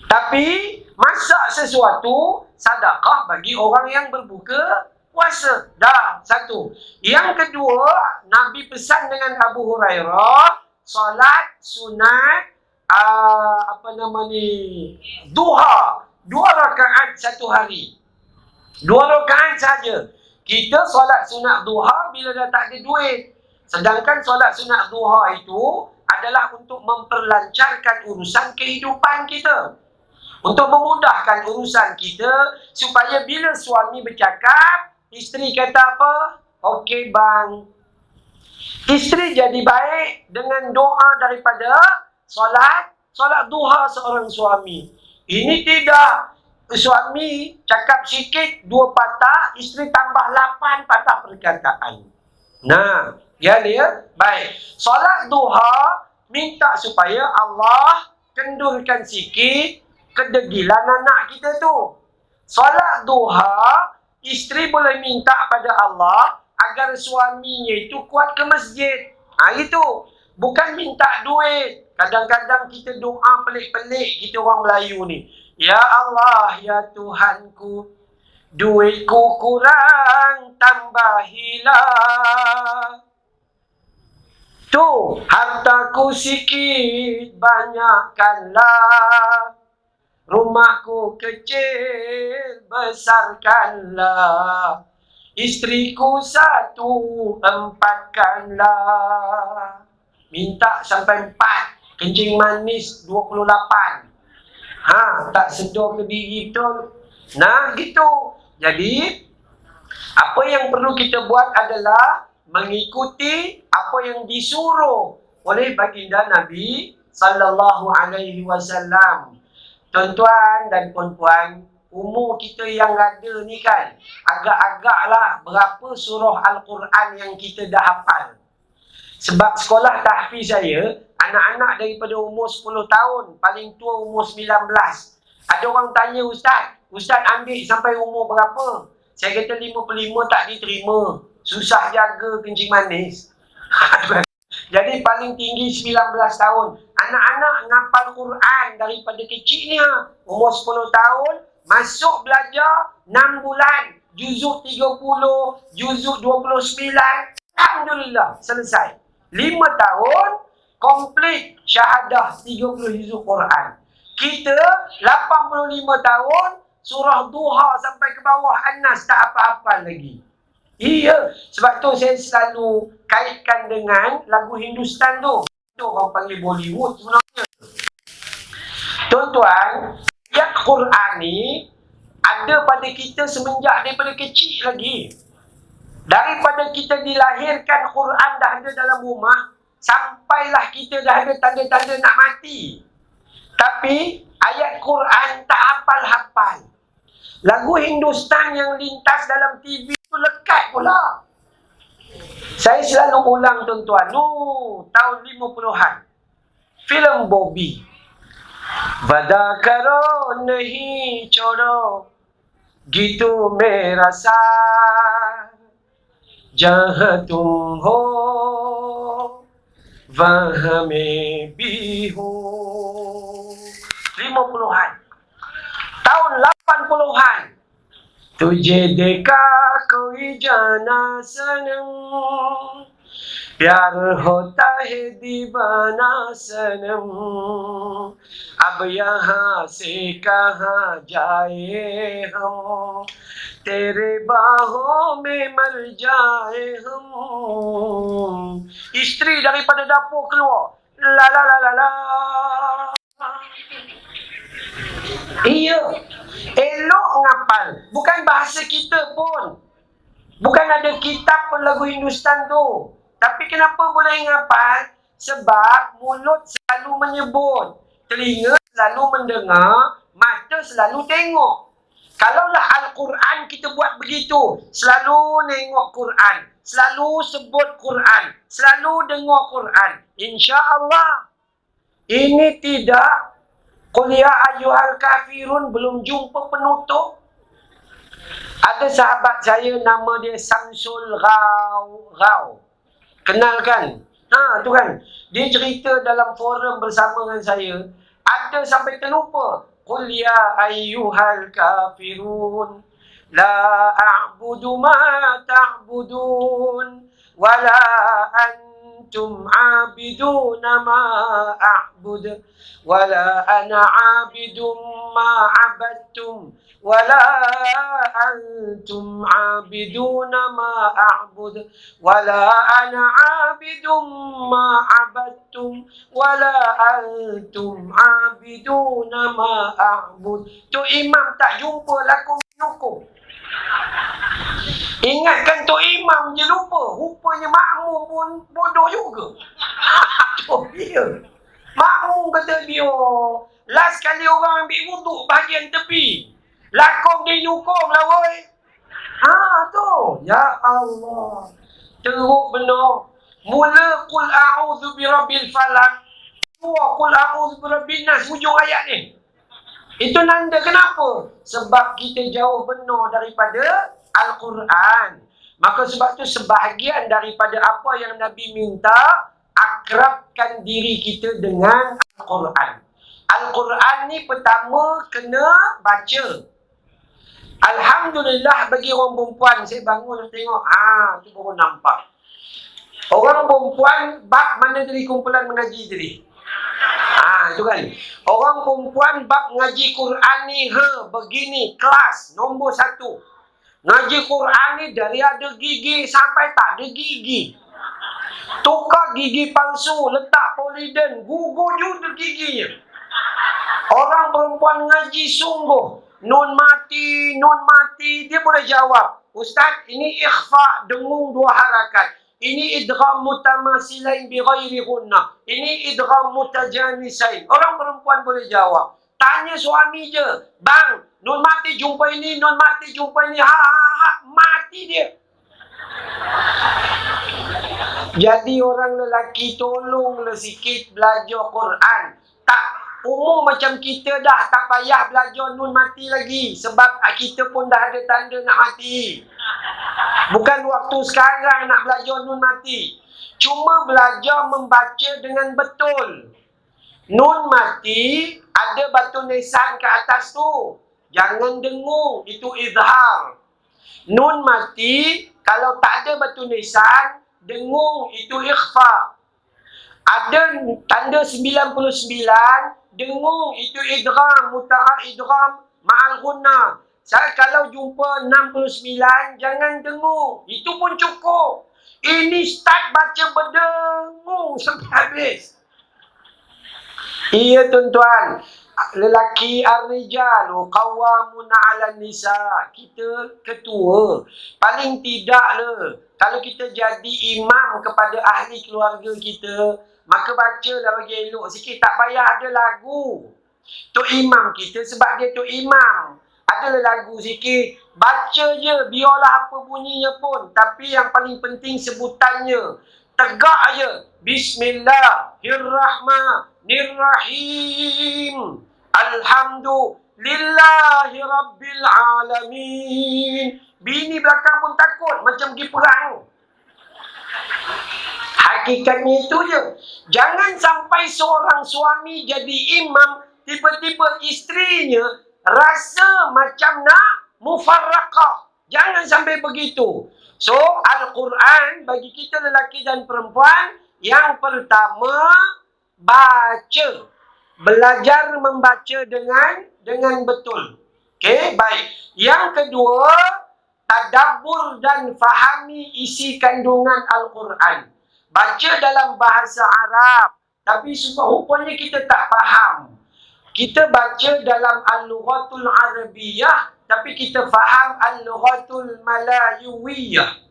Tapi, masak sesuatu, sedekah bagi orang yang berbuka puasa. Dah, satu. Yang kedua, Nabi pesan dengan Abu Hurairah, solat sunat, duha. 2 rakaat 1 hari. 2 rakaat saja. Kita solat sunat duha bila dah tak ada duit. Sedangkan solat sunat duha itu adalah untuk memperlancarkan urusan kehidupan kita. Untuk memudahkan urusan kita supaya bila suami bercakap, isteri kata apa? Okey bang. Isteri jadi baik dengan doa daripada solat duha seorang suami. Ini tidak. Suami cakap sikit 2 patah, isteri tambah 8 patah perkataan. Nah, ya dia? Baik. Solat duha minta supaya Allah kendurkan sikit kedegilan anak kita tu. Solat duha, isteri boleh minta pada Allah agar suaminya itu kuat ke masjid. Itu. Bukan minta duit. Kadang-kadang kita doa pelik-pelik, kita orang Melayu ni. Ya Allah, ya Tuhanku, duitku kurang, tambahilah. Tu, hartaku sikit, banyakkanlah. Rumahku kecil, besarkanlah. Istriku 1, 4kanlah. Minta sampai 4. Kencing manis 28. Tak sedar ke diri betul. Nah, gitu. Jadi, apa yang perlu kita buat adalah mengikuti apa yang disuruh oleh baginda Nabi sallallahu alaihi wasallam. Tuan-tuan dan puan-puan, umur kita yang ada ni kan, agak-agaklah berapa surah Al-Quran yang kita dah hafal. Sebab sekolah tahfiz saya, anak-anak daripada umur 10 tahun, paling tua umur 19. Ada orang tanya, Ustaz ambil sampai umur berapa? Saya kata 55 tak diterima. Susah jaga kencing manis. Jadi paling tinggi 19 tahun. Anak-anak ngapal Quran daripada kecil ni, umur 10 tahun, masuk belajar 6 bulan. Juzuk 30, juzuk 29. Alhamdulillah, selesai. 5 tahun, komplit syahadah 30 juzuk Quran. Kita 85 tahun, surah duha sampai ke bawah An-Nas tak apa-apa lagi. Iya, sebab tu saya selalu kaitkan dengan lagu Hindustan tu. Itu orang panggil Bollywood sebenarnya. Tuan-tuan, ayat Quran ni ada pada kita semenjak daripada kecil lagi. Daripada kita dilahirkan, Quran dah ada dalam rumah, sampailah kita dah ada tanda-tanda nak mati. Tapi ayat Quran tak hafal-hafal. Lagu Hindustan yang lintas dalam TV tu lekat pula. Saya selalu ulang tuan-tuan. Tahun 50-an. Filem Bobby. Vada karo nahi chodo, gitu mera saath. Jahan tum ho, वहाँ में भी हो. 50-an. Tahun 80-an. Tujhe dekha koi jana sanam, प्यार होता है दीवाना सनम, अब यहाँ से कहाँ जाए हम, तेरे बाहों में मर जाए हम. Isteri daripada dapur keluar. La la la la la. Iya. Elok ngapal. Bukan bahasa kita pun. Bukan ada kitab pun lagu Hindustan tu. Tapi kenapa boleh ngapal? Sebab mulut selalu menyebut, telinga selalu mendengar, mata selalu tengok. Kalaulah Al-Quran kita buat begitu, selalu nengok Quran, selalu sebut Quran, selalu dengar Quran, insya-Allah. Ini tidak. Qul ya ayyuhal kafirun belum jumpa penutup. Ada sahabat saya nama dia Samsul Rao. Kenal kan? Tu kan. Dia cerita dalam forum bersama dengan saya. Ada sampai terlupa. Qul ya ayyuhal kafirun la a'budu ma ta'budun wala antum 'abiduna ma a'bud wala ana 'abidum ma 'abadtum wala antum 'abiduna ma a'bud wala ana 'abidum ma 'abadtum wala antum 'abiduna ma a'bud. Tu imam tak jumpa lakum menyokong. Ingatkan tu imam je lupa. Rupanya makmum pun bodoh juga. Tu dia. Makmum kata dia, last kali orang ambil wuduk bahagian tepi. Lakum dia nyukong lah woi. Tu. Ya Allah. Teruk benar. Mula qul a'udzu birabbil falaq. Qul a'udzu birabbin nas hujung ayat ni. Itu nanda kenapa? Sebab kita jauh benar daripada Al-Quran. Maka sebab tu sebahagian daripada apa yang Nabi minta, akrabkan diri kita dengan Al-Quran. Al-Quran ni pertama kena baca. Alhamdulillah bagi orang perempuan, saya bangun tengok, tu baru nampak. Orang perempuan bab mana tadi kumpulan mengaji tadi? Itu kan. Orang perempuan bab ngaji Quran ni begini, kelas nombor 1. Ngaji Quran ni dari ada gigi sampai tak ada gigi. Tukar gigi palsu, letak poliden, gugur juga giginya. Orang perempuan ngaji sungguh. Nun mati, dia boleh jawab. Ustaz, ini ikhfa, dengung 2 harakat. Ini idgham mutamasilain bi ghairi gunnah. Ini idgham mutajanisain. Orang perempuan boleh jawab. Tanya suami je. Bang, nun mati jumpa ini, nun mati jumpa ini. Mati dia. Jadi orang lelaki tolonglah sikit belajar Quran. Tak umur macam kita dah tak payah belajar nun mati lagi. Sebab kita pun dah ada tanda nak mati. Bukan waktu sekarang nak belajar nun mati. Cuma belajar membaca dengan betul. Nun mati ada batu nisan ke atas tu. Jangan dengung, itu izhar. Nun mati kalau tak ada batu nisan, dengung, itu ikhfa. Ada tanda 99, dengung, itu idgham, muta'a idgham ma'al gunnah. Saya kalau jumpa 69, jangan dengung. Itu pun cukup. Ini start baca berdengung sampai habis. Iya tuan-tuan. Lelaki ar-rijalu qawwamun 'alan nisa. Kita ketua. Paling tidak lah. Kalau kita jadi imam kepada ahli keluarga kita, maka bacalah bagi elok sikit. Tak payah ada lagu. Tok imam kita sebab dia tok imam. Adalah lagu sikit. Baca je, biarlah apa bunyinya pun. Tapi yang paling penting sebutannya. Tegak je. Bismillahirrahmanirrahim. Alhamdulillahi Rabbil Alamin. Bini belakang pun takut. Macam pergi perang. Hakikatnya itu je. Jangan sampai seorang suami jadi imam, tiba-tiba isterinya rasa macam nak mufarraqah. Jangan sampai begitu. So, Al-Quran bagi kita lelaki dan perempuan, yang pertama, baca. Belajar membaca dengan betul. Okey, baik. Yang kedua, tadabbur dan fahami isi kandungan Al-Quran. Baca dalam bahasa Arab, tapi rupanya kita tak faham. Kita baca dalam Al-Lughatul Arabiyah, tapi kita faham Al-Lughatul Malayuwiyah.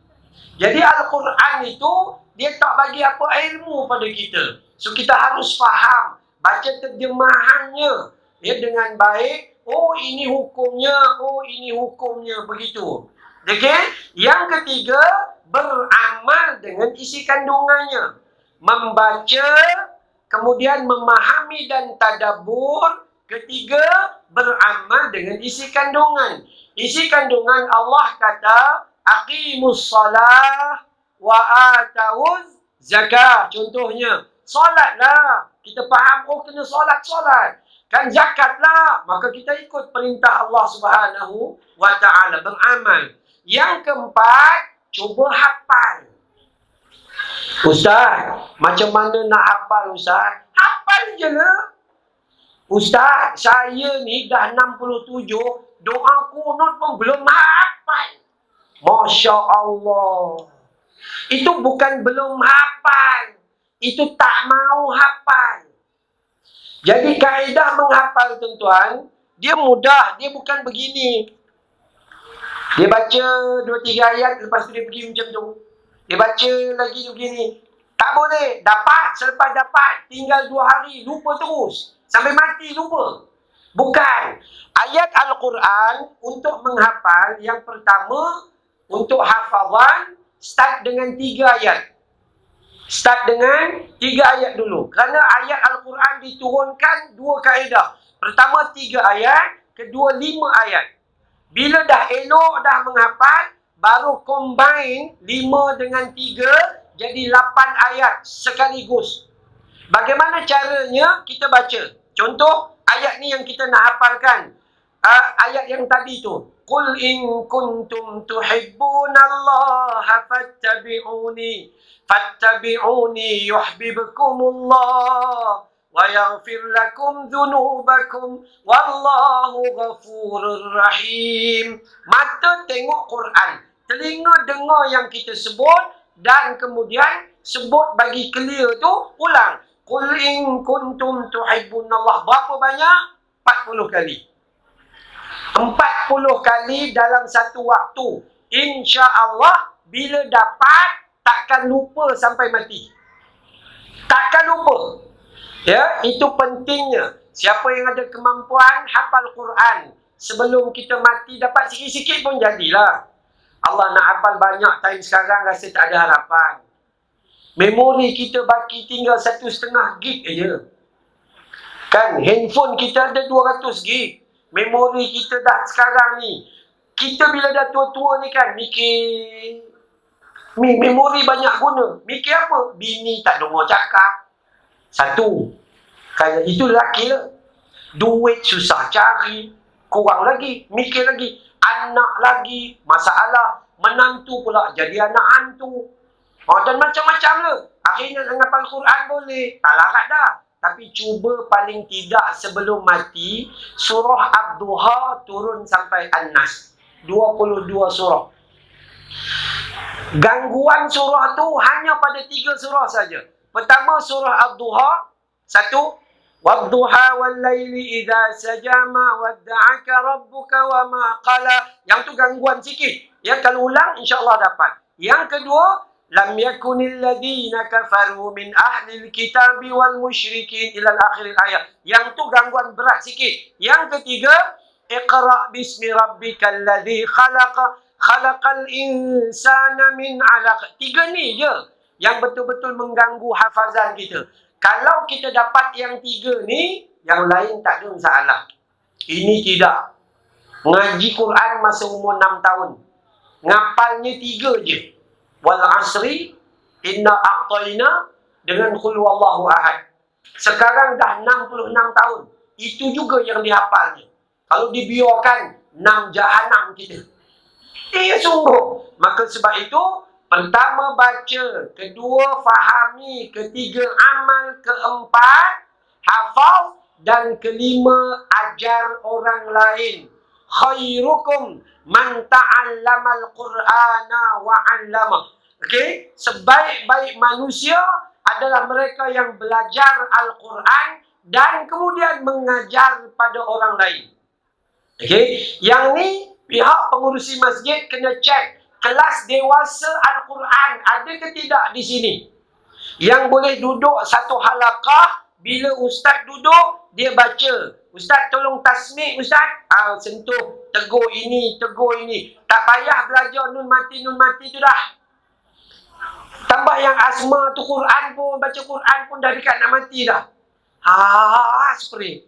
Jadi Al-Quran itu, dia tak bagi apa ilmu pada kita. So kita harus faham, baca terjemahannya ya, dengan baik. Oh ini hukumnya, oh ini hukumnya, begitu. Okey? Yang ketiga, beramal dengan isi kandungannya. Membaca, kemudian memahami dan tadabbur. Ketiga, beramal dengan isi kandungan. Isi kandungan Allah kata, aqimus salah wa atawuz zakat. Contohnya, solatlah. Kita faham, oh kena solat. Kan zakatlah. Maka kita ikut perintah Allah Subhanahu wa ta'ala, beramal. Yang keempat, cuba hafal. Ustaz, macam mana nak hafal Ustaz? Hafal je lah. Ustaz, saya ni dah 67, doa kunut pun belum hafal. Masya Allah. Itu bukan belum hafal. Itu tak mau hafal. Jadi kaedah menghafal, tuan-tuan, dia mudah. Dia bukan begini. Dia baca 2-3 ayat, lepas tu dia pergi macam tu. Dia baca lagi begini. Tak boleh. Dapat, selepas dapat, tinggal 2 hari, lupa terus. Sampai mati, lupa. Bukan. Ayat Al-Quran untuk menghafal, yang pertama, untuk hafazan, start dengan 3 ayat. Start dengan 3 ayat dulu. Kerana ayat Al-Quran diturunkan 2 kaedah. Pertama 3 ayat, kedua 5 ayat. Bila dah elok, dah menghafal, baru combine 5 dengan 3, jadi 8 ayat sekaligus. Bagaimana caranya? Kita baca. Contoh, ayat ni yang kita nak hafalkan. Ayat yang tadi tu. Qul in kuntum tuhibbunallaha fattabi'uni yuhibbukumullah wa yaghfir lakum dhunubakum wallahu ghafurur rahim. Mata tengok Quran, telinga dengar yang kita sebut, dan kemudian sebut bagi clear tu, ulang. Qul in kuntum tuhibbunallah. Berapa banyak? 40 kali. 40 kali dalam satu waktu. InsyaAllah bila dapat, takkan lupa sampai mati. Takkan lupa. Ya, itu pentingnya. Siapa yang ada kemampuan hafal Quran, sebelum kita mati dapat sikit-sikit pun jadilah. Allah nak hafal banyak time sekarang, rasa tak ada harapan. Memori kita baki tinggal 1,5 gig aja. Kan, handphone kita ada 200 gig. Memori kita dah sekarang ni. Kita bila dah tua-tua ni kan, mikir. Memori banyak guna. Mikir apa? Bini tak dengar cakap. Satu. Kayak itu lelaki lah. Duit susah cari. Kurang lagi. Mikir lagi. Anak lagi. Masalah. Menantu pula jadi anak hantu. Dan macam-macam lah. Akhirnya hafal Quran boleh. Tak larat dah. Tapi cuba paling tidak sebelum mati, surah Ad-Duha turun sampai An-Nas. 22 surah. Gangguan surah tu hanya pada 3 surah saja. Pertama surah Ad-Duha. 1. Wad-duha wal-laili idza sajama wadda'aka rabbuka wa ma qala. Yang tu gangguan sikit. Ya, kalau ulang insya-Allah dapat. Yang kedua, lam yakunil ladzina kafaru min ahlil kitabi wal musyrikin ila akhir ayat. Yang tu gangguan berat sikit. Yang ketiga, iqra bismi rabbikal ladzi khalaqal insana min 'alaq. 3 ni je yang betul-betul mengganggu hafazan kita. Kalau kita dapat yang 3 ni, yang lain tak ada masalah. Ini tidak. Ngaji Quran masa umur 6 tahun. Ngapalnya 3 je. Wal asri, inna a'tayna, dengan qul huwallahu ahad. Sekarang dah 66 tahun. Itu juga yang dihafalnya. Kalau dibiarkan, 6 jahanam kita. Ia sungguh. Maka sebab itu, pertama baca, kedua fahami, ketiga amal, keempat hafal, dan kelima ajar orang lain. Khairukum man ta'allamal Qur'ana wa 'allama. Okey, sebaik-baik manusia adalah mereka yang belajar Al-Quran dan kemudian mengajar pada orang lain. Okey, yang ni pihak pengurusi masjid kena cek kelas dewasa Al-Quran ada ke tidak di sini. Yang boleh duduk satu halaqah, bila ustaz duduk, dia baca. Ustaz tolong tasmik ustaz. Sentuh, tegur ini, tegur ini. Tak payah belajar nun mati tu dah. Tambah yang asma tu Quran pun, baca Quran pun dah dekat nak mati dah. Spray.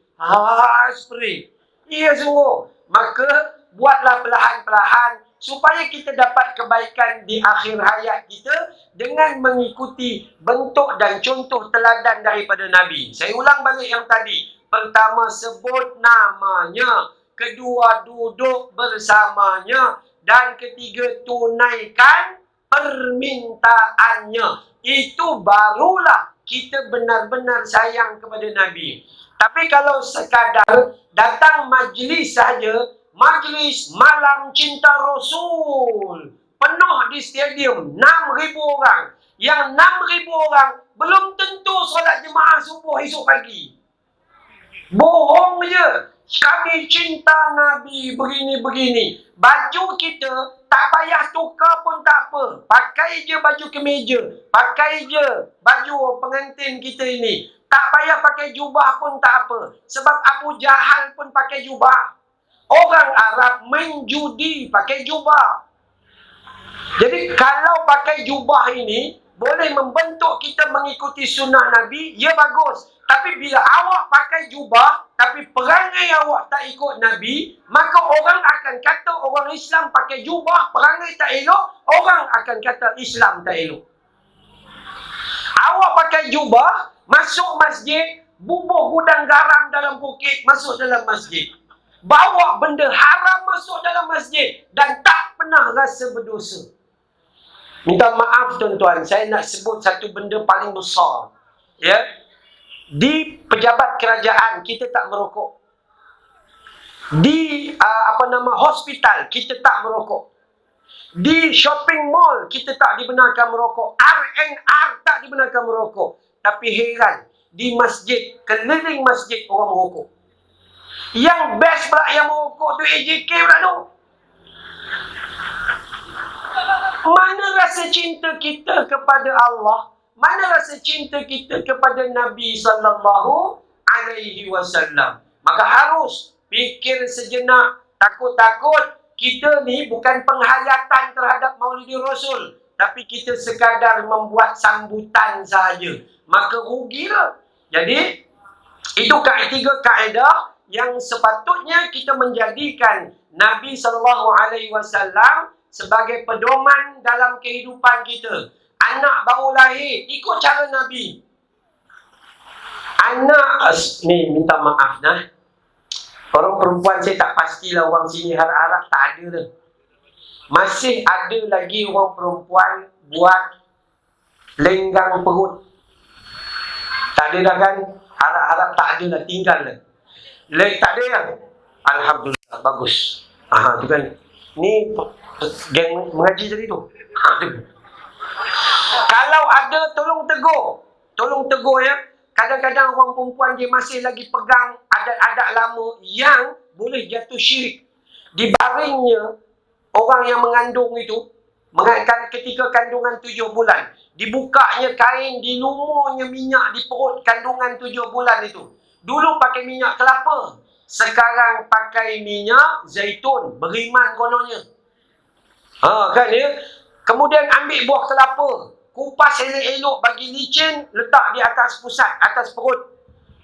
Iya sungguh. Maka buatlah perlahan-perlahan supaya kita dapat kebaikan di akhir hayat kita dengan mengikuti bentuk dan contoh teladan daripada Nabi. Saya ulang balik yang tadi. Pertama, sebut namanya. Kedua, duduk bersamanya. Dan ketiga, tunaikan permintaannya. Itu barulah kita benar-benar sayang kepada Nabi. Tapi kalau sekadar datang majlis saja, majlis malam cinta Rasul, penuh di stadium, 6,000 orang. Yang 6,000 orang belum tentu solat jemaah subuh esok pagi. Bohong je. Kami cinta Nabi begini-begini. Baju kita tak payah tukar pun tak apa. Pakai je baju kemeja. Pakai je baju pengantin kita ini. Tak payah pakai jubah pun tak apa. Sebab Abu Jahal pun pakai jubah. Orang Arab menjudi pakai jubah. Jadi kalau pakai jubah ini boleh membentuk kita mengikuti sunnah Nabi, ya bagus. Tapi bila awak pakai jubah, tapi perangai awak tak ikut Nabi, maka orang akan kata orang Islam pakai jubah, perangai tak elok, orang akan kata Islam tak elok. Awak pakai jubah, masuk masjid, bubuh gudang garam dalam bukit, masuk dalam masjid. Bawa benda haram masuk dalam masjid dan tak pernah rasa berdosa. Minta maaf tuan-tuan, saya nak sebut satu benda paling besar. Ya. Di pejabat kerajaan kita tak merokok. Di hospital kita tak merokok. Di shopping mall kita tak dibenarkan merokok. R&R tak dibenarkan merokok. Tapi heran, di masjid, keliling masjid orang merokok. Yang best pula yang merokok tu AJK pula tu. Mana rasa cinta kita kepada Allah? Mana rasa cinta kita kepada Nabi sallallahu alaihi wasallam? Maka harus fikir sejenak. Takut-takut kita ni bukan penghayatan terhadap Maulidi Rasul, tapi kita sekadar membuat sambutan sahaja. Maka rugilah. Jadi itu tiga kaedah yang sepatutnya kita menjadikan Nabi sallallahu alaihi wasallam sebagai pedoman dalam kehidupan kita. Anak baru lahir, ikut cara Nabi. Anak, ni minta maaf nah. Orang perempuan saya tak pastilah orang sini harap-harap tak ada dah. Masih ada lagi orang perempuan buat lenggang perut. Tak ada dah kan? Harap-harap tak ada lah, tinggal lah. Tak ada lah. Alhamdulillah, bagus. Tu kan. Ni geng mengaji tadi tu. Kalau ada, tolong tegur. Tolong tegur ya. Kadang-kadang orang perempuan dia masih lagi pegang adat-adat lama yang boleh jatuh syirik. Dibaringnya orang yang mengandung itu, ketika kandungan 7 bulan, dibukanya kain, dilumurnya minyak di perut kandungan 7 bulan itu. Dulu pakai minyak kelapa, sekarang pakai minyak zaitun, beriman kononnya. Kan ya? Kemudian ambil buah kelapa, kupas elok-elok bagi licin, letak di atas pusat, atas perut.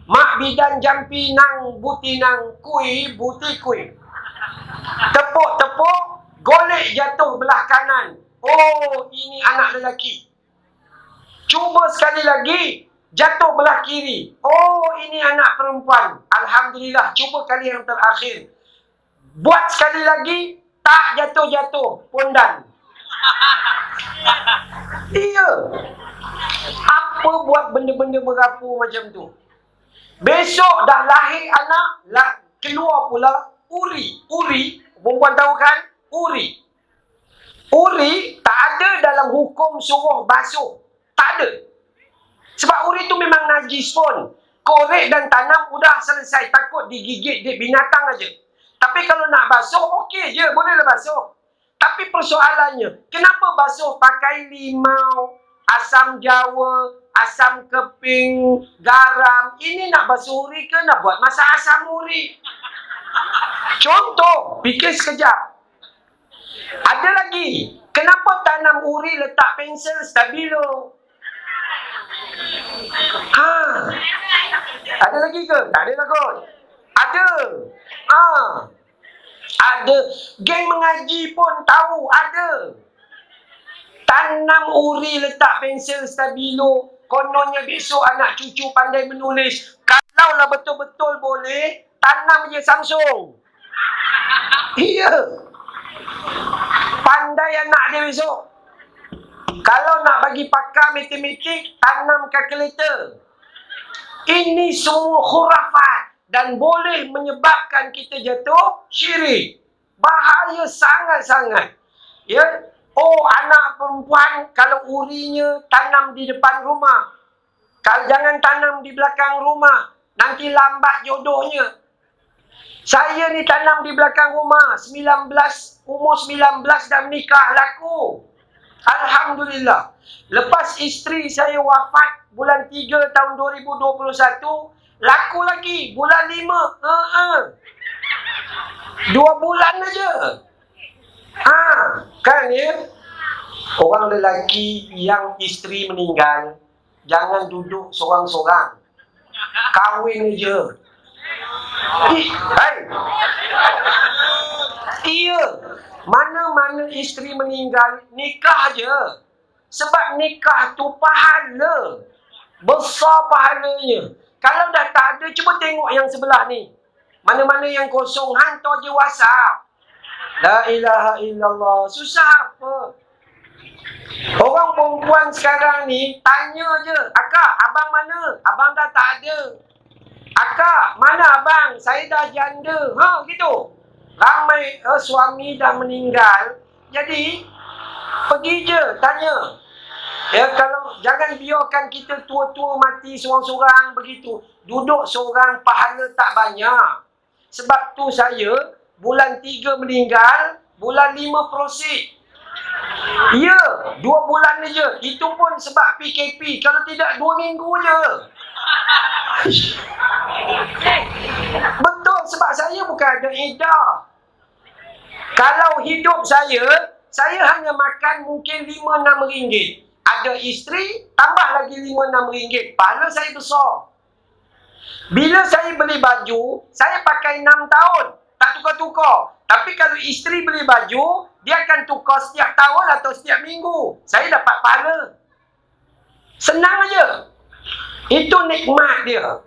Mak bidan jampi nang buti nang kui, buti kui. Tepuk-tepuk, golek jatuh belah kanan. Oh, ini anak lelaki. Cuba sekali lagi, jatuh belah kiri. Oh, ini anak perempuan. Alhamdulillah, cuba kali yang terakhir. Buat sekali lagi, tak jatuh-jatuh pondan. Iya. Apa buat benda-benda merapu macam tu? Besok dah lahir anak, keluar pula uri. Uri, perempuan tahu kan? Uri. Uri tak ada dalam hukum suruh basuh. Tak ada. Sebab uri tu memang najis pun. Korek dan tanam udah selesai. Takut digigit binatang aja. Tapi kalau nak basuh, okey je. Bolehlah basuh. Tapi persoalannya, kenapa basuh pakai limau, asam jawa, asam keping, garam? Ini nak basuh uri ke nak buat masak asam uri? Contoh, fikir sekejap. Ada lagi, kenapa tanam uri letak pensel stabilo? Ada lagi ke? Tak ada lah kot. Ada. Ada. Geng mengaji pun tahu ada. Tanam uri letak pensel stabilo. Kononnya besok anak cucu pandai menulis. Kalaulah betul-betul boleh, tanam je Samsung. Iya. Pandai anak dia besok. Kalau nak bagi pakar matematik, tanam kalkulator. Ini semua khurafat dan boleh menyebabkan kita jatuh syirik. Bahaya sangat-sangat. Ya. Oh, anak perempuan kalau urinya tanam di depan rumah. Kalau jangan tanam di belakang rumah, nanti lambat jodohnya. Saya ni tanam di belakang rumah, umur 19 dah menikah laku. Alhamdulillah. Lepas isteri saya wafat bulan 3 tahun 2021, laku lagi bulan 5. 2 bulan aja. Kan ya? Orang lelaki yang isteri meninggal, jangan duduk sorang-sorang. Kahwin je. Iya. Mana-mana isteri meninggal, nikah je. Sebab nikah tu pahala. Besar pahalanya. Kalau dah tak ada, cuba tengok yang sebelah ni. Mana-mana yang kosong, hantar je WhatsApp. La ilaha illallah. Susah apa? Orang perempuan sekarang ni, tanya je. Akak, abang mana? Abang dah tak ada. Akak, mana abang? Saya dah janda. Gitu. Ramai suami dah meninggal. Jadi, pergi je, tanya. Ya, kalau jangan biarkan kita tua-tua mati seorang-seorang begitu. Duduk seorang, pahala tak banyak. Sebab tu saya, bulan 3 meninggal, bulan 5 prosit. Ya, 2 bulan je. Itu pun sebab PKP. Kalau tidak, 2 minggu je. Betul, sebab saya bukan ada edah. Kalau hidup saya hanya makan mungkin 5-6 ringgit. Ada isteri, tambah lagi 5-6 ringgit. Pahala saya besar. Bila saya beli baju, saya pakai 6 tahun. Tak tukar-tukar. Tapi kalau isteri beli baju, dia akan tukar setiap tahun atau setiap minggu. Saya dapat pahala. Senang aja. Itu nikmat dia.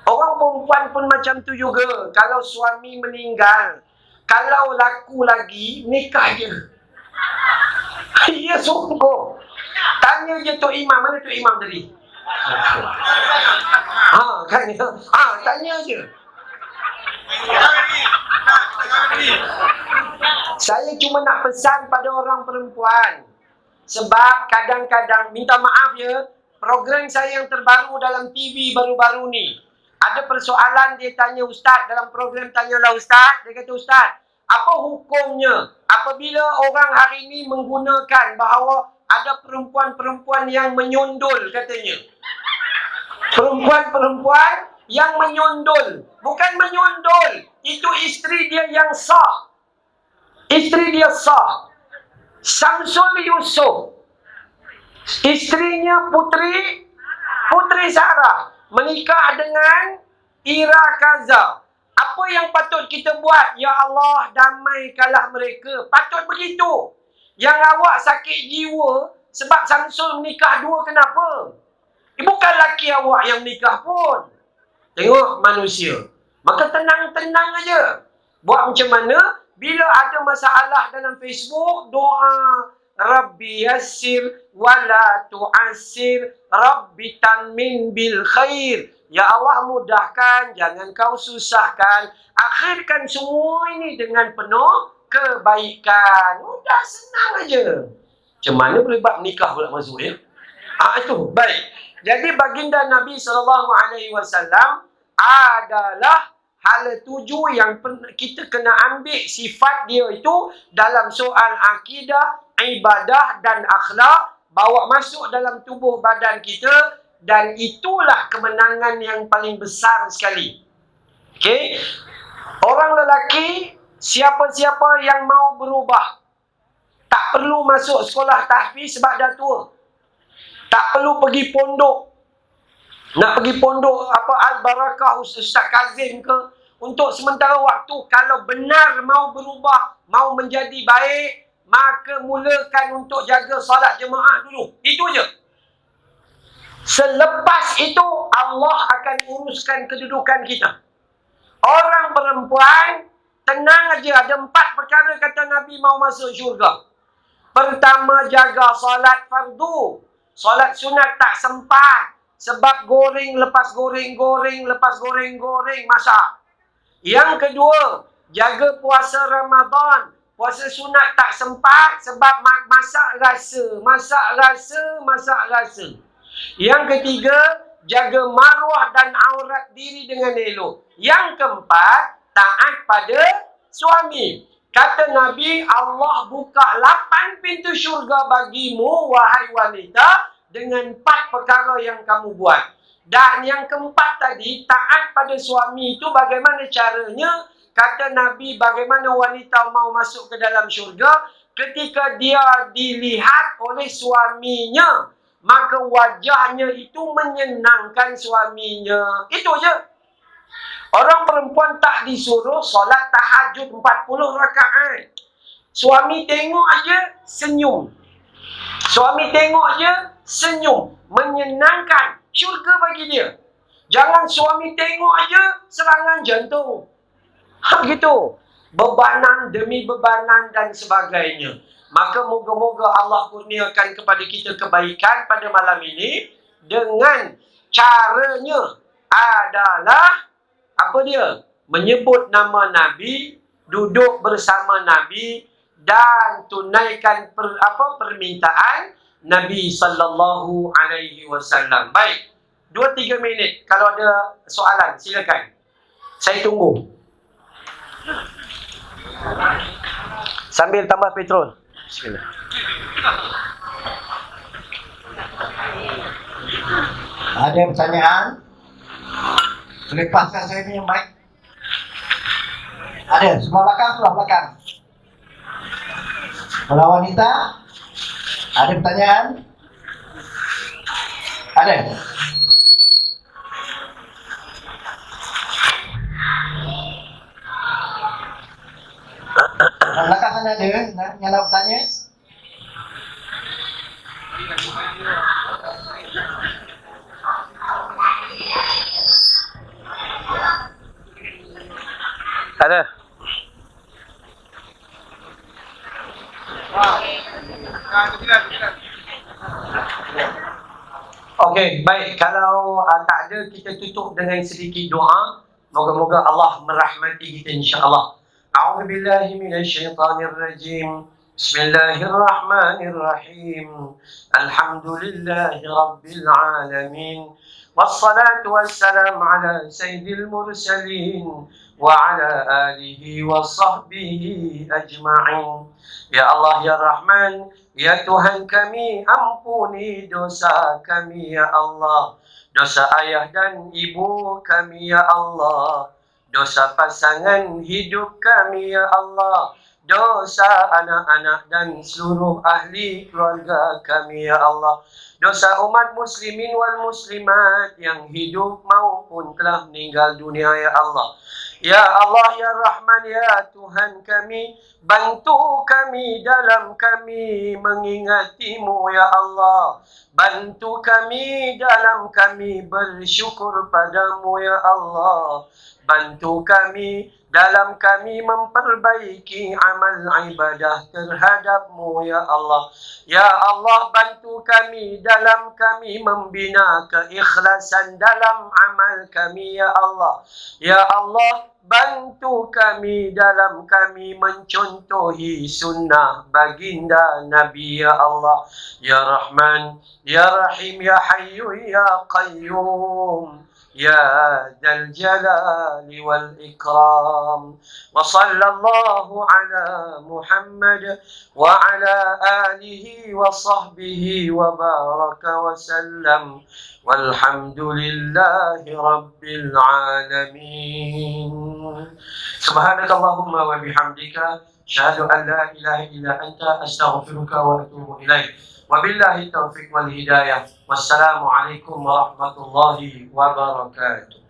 Orang perempuan pun macam tu juga. Kalau suami meninggal, kalau laku lagi, nikah je. Ya sungguh. Tanya je Tok Imam. Mana Tok Imam tadi? Kan ya? Tanya je. Saya cuma nak pesan pada orang perempuan. Sebab kadang-kadang, minta maaf ya, program saya yang terbaru dalam TV baru-baru ni, ada persoalan dia tanya Ustaz, dalam program Tanyalah Ustaz, dia kata, Ustaz, apa hukumnya apabila orang hari ini menggunakan bahawa ada perempuan-perempuan yang menyundul katanya. Perempuan-perempuan yang menyundul. Bukan menyundul. Itu isteri dia yang sah. Isteri dia sah. Samsul Yusuf. Isterinya Putri Sarah. Menikah dengan Ira Kaza. Apa yang patut kita buat? Ya Allah, damaikanlah mereka. Patut begitu. Yang awak sakit jiwa sebab Samsul menikah 2, kenapa? Bukan laki awak yang nikah pun. Tengok manusia. Maka tenang-tenang aja. Buat macam mana? bila ada masalah dalam Facebook, doa Rabbi yassir wala tu'assir, Rabbi tanmin bil khair. Ya Allah, mudahkan, jangan kau susahkan. Akhirkan semua ini dengan penuh kebaikan. Udah, senang aja. Macam mana boleh bab nikah pula masuk ya? Itu baik. Jadi baginda Nabi SAW adalah hala tuju yang kita kena ambil sifat dia itu dalam soal akidah, ibadah dan akhlak, bawa masuk dalam tubuh badan kita, dan itulah kemenangan yang paling besar sekali. Okey. Orang lelaki, siapa-siapa yang mau berubah, tak perlu masuk sekolah tahfiz sebab dah tua. Tak perlu pergi pondok. Nak pergi pondok Al-Barakah Ustaz Kazim ke, untuk sementara waktu. Kalau benar mau berubah, mau menjadi baik, maka mulakan untuk jaga solat jemaah dulu. Itu je. Selepas itu Allah akan uruskan kedudukan kita. Orang perempuan, tenang aja, ada 4 perkara kata Nabi mau masuk syurga. Pertama, jaga solat fardu. Solat sunat tak sempat. Sebab goreng, lepas goreng, lepas goreng, masak. Yang kedua, jaga puasa Ramadan. Puasa sunat tak sempat sebab masak rasa. Yang ketiga, jaga maruah dan aurat diri dengan elok. Yang keempat, taat pada suami. Kata Nabi, Allah buka 8 pintu syurga bagimu, wahai wanita, dengan 4 perkara yang kamu buat. Dan yang keempat tadi, taat pada suami itu bagaimana caranya? Kata Nabi, bagaimana wanita mau masuk ke dalam syurga? Ketika dia dilihat oleh suaminya, maka wajahnya itu menyenangkan suaminya. Itu je. Orang perempuan tak disuruh solat tahajud 40 rakaat. Suami tengok aja senyum. Menyenangkan. Syurga bagi dia. Jangan suami tengok aja serangan jantung. Gitu. Bebanan demi bebanan dan sebagainya. Maka moga-moga Allah kurniakan kepada kita kebaikan pada malam ini. Dengan caranya adalah apa dia? Menyebut nama Nabi, duduk bersama Nabi dan tunaikan permintaan Nabi sallallahu alaihi wasallam. Baik. 2-3 minit kalau ada soalan silakan. Saya tunggu. Sambil tambah petrol. Bismillah. Ada pertanyaan? Lepaskan saya punya mic. Ada, sebelah belakang. Kalau wanita, ada pertanyaan? Ada. Belakang sana ada yang nak bertanya? Ada. Okey, baik. Kalau tak ada, kita tutup dengan sedikit doa. Moga-moga Allah merahmati kita insya-Allah. A'udzu billahi minasyaitonir rajim. Bismillahirrahmanirrahim. Alhamdulillahi rabbil alamin. Wassalatu wassalamu ala sayyidil mursalin wa ala alihi wa sahbihi ajma'in. Ya Allah ya Rahman, ya Tuhan kami, ampuni dosa kami ya Allah. Dosa ayah dan ibu kami ya Allah. Dosa pasangan hidup kami ya Allah. Dosa anak-anak dan seluruh ahli keluarga kami ya Allah. Dosa umat muslimin wal muslimat yang hidup maupun telah meninggal dunia ya Allah. Ya Allah ya Rahman ya Tuhan kami, bantu kami dalam kami mengingatimu ya Allah. Bantu kami dalam kami bersyukur padamu ya Allah. bantu kami dalam kami memperbaiki amal ibadah terhadap-Mu ya Allah. Ya Allah, bantu kami dalam kami membina keikhlasan dalam amal kami ya Allah. Ya Allah, bantu kami dalam kami mencontohi sunnah baginda Nabi ya Allah. Ya Rahman, Ya Rahim, Ya Hayyu, Ya Qayyum, Ya Dzal Jalali wal Ikram. Wa sallallahu ala Muhammad wa ala alihi wa sahbihi wa baraka wa sallam. Walhamdulillahi Rabbil Alamin. Subhanakallahumma wa bihamdika asyhadu an la ilaha illa anta astaghfiruka wa atubu ilaik. Wabillahi taufiq wal hidayah. Wassalamualaikum warahmatullahi wabarakatuh.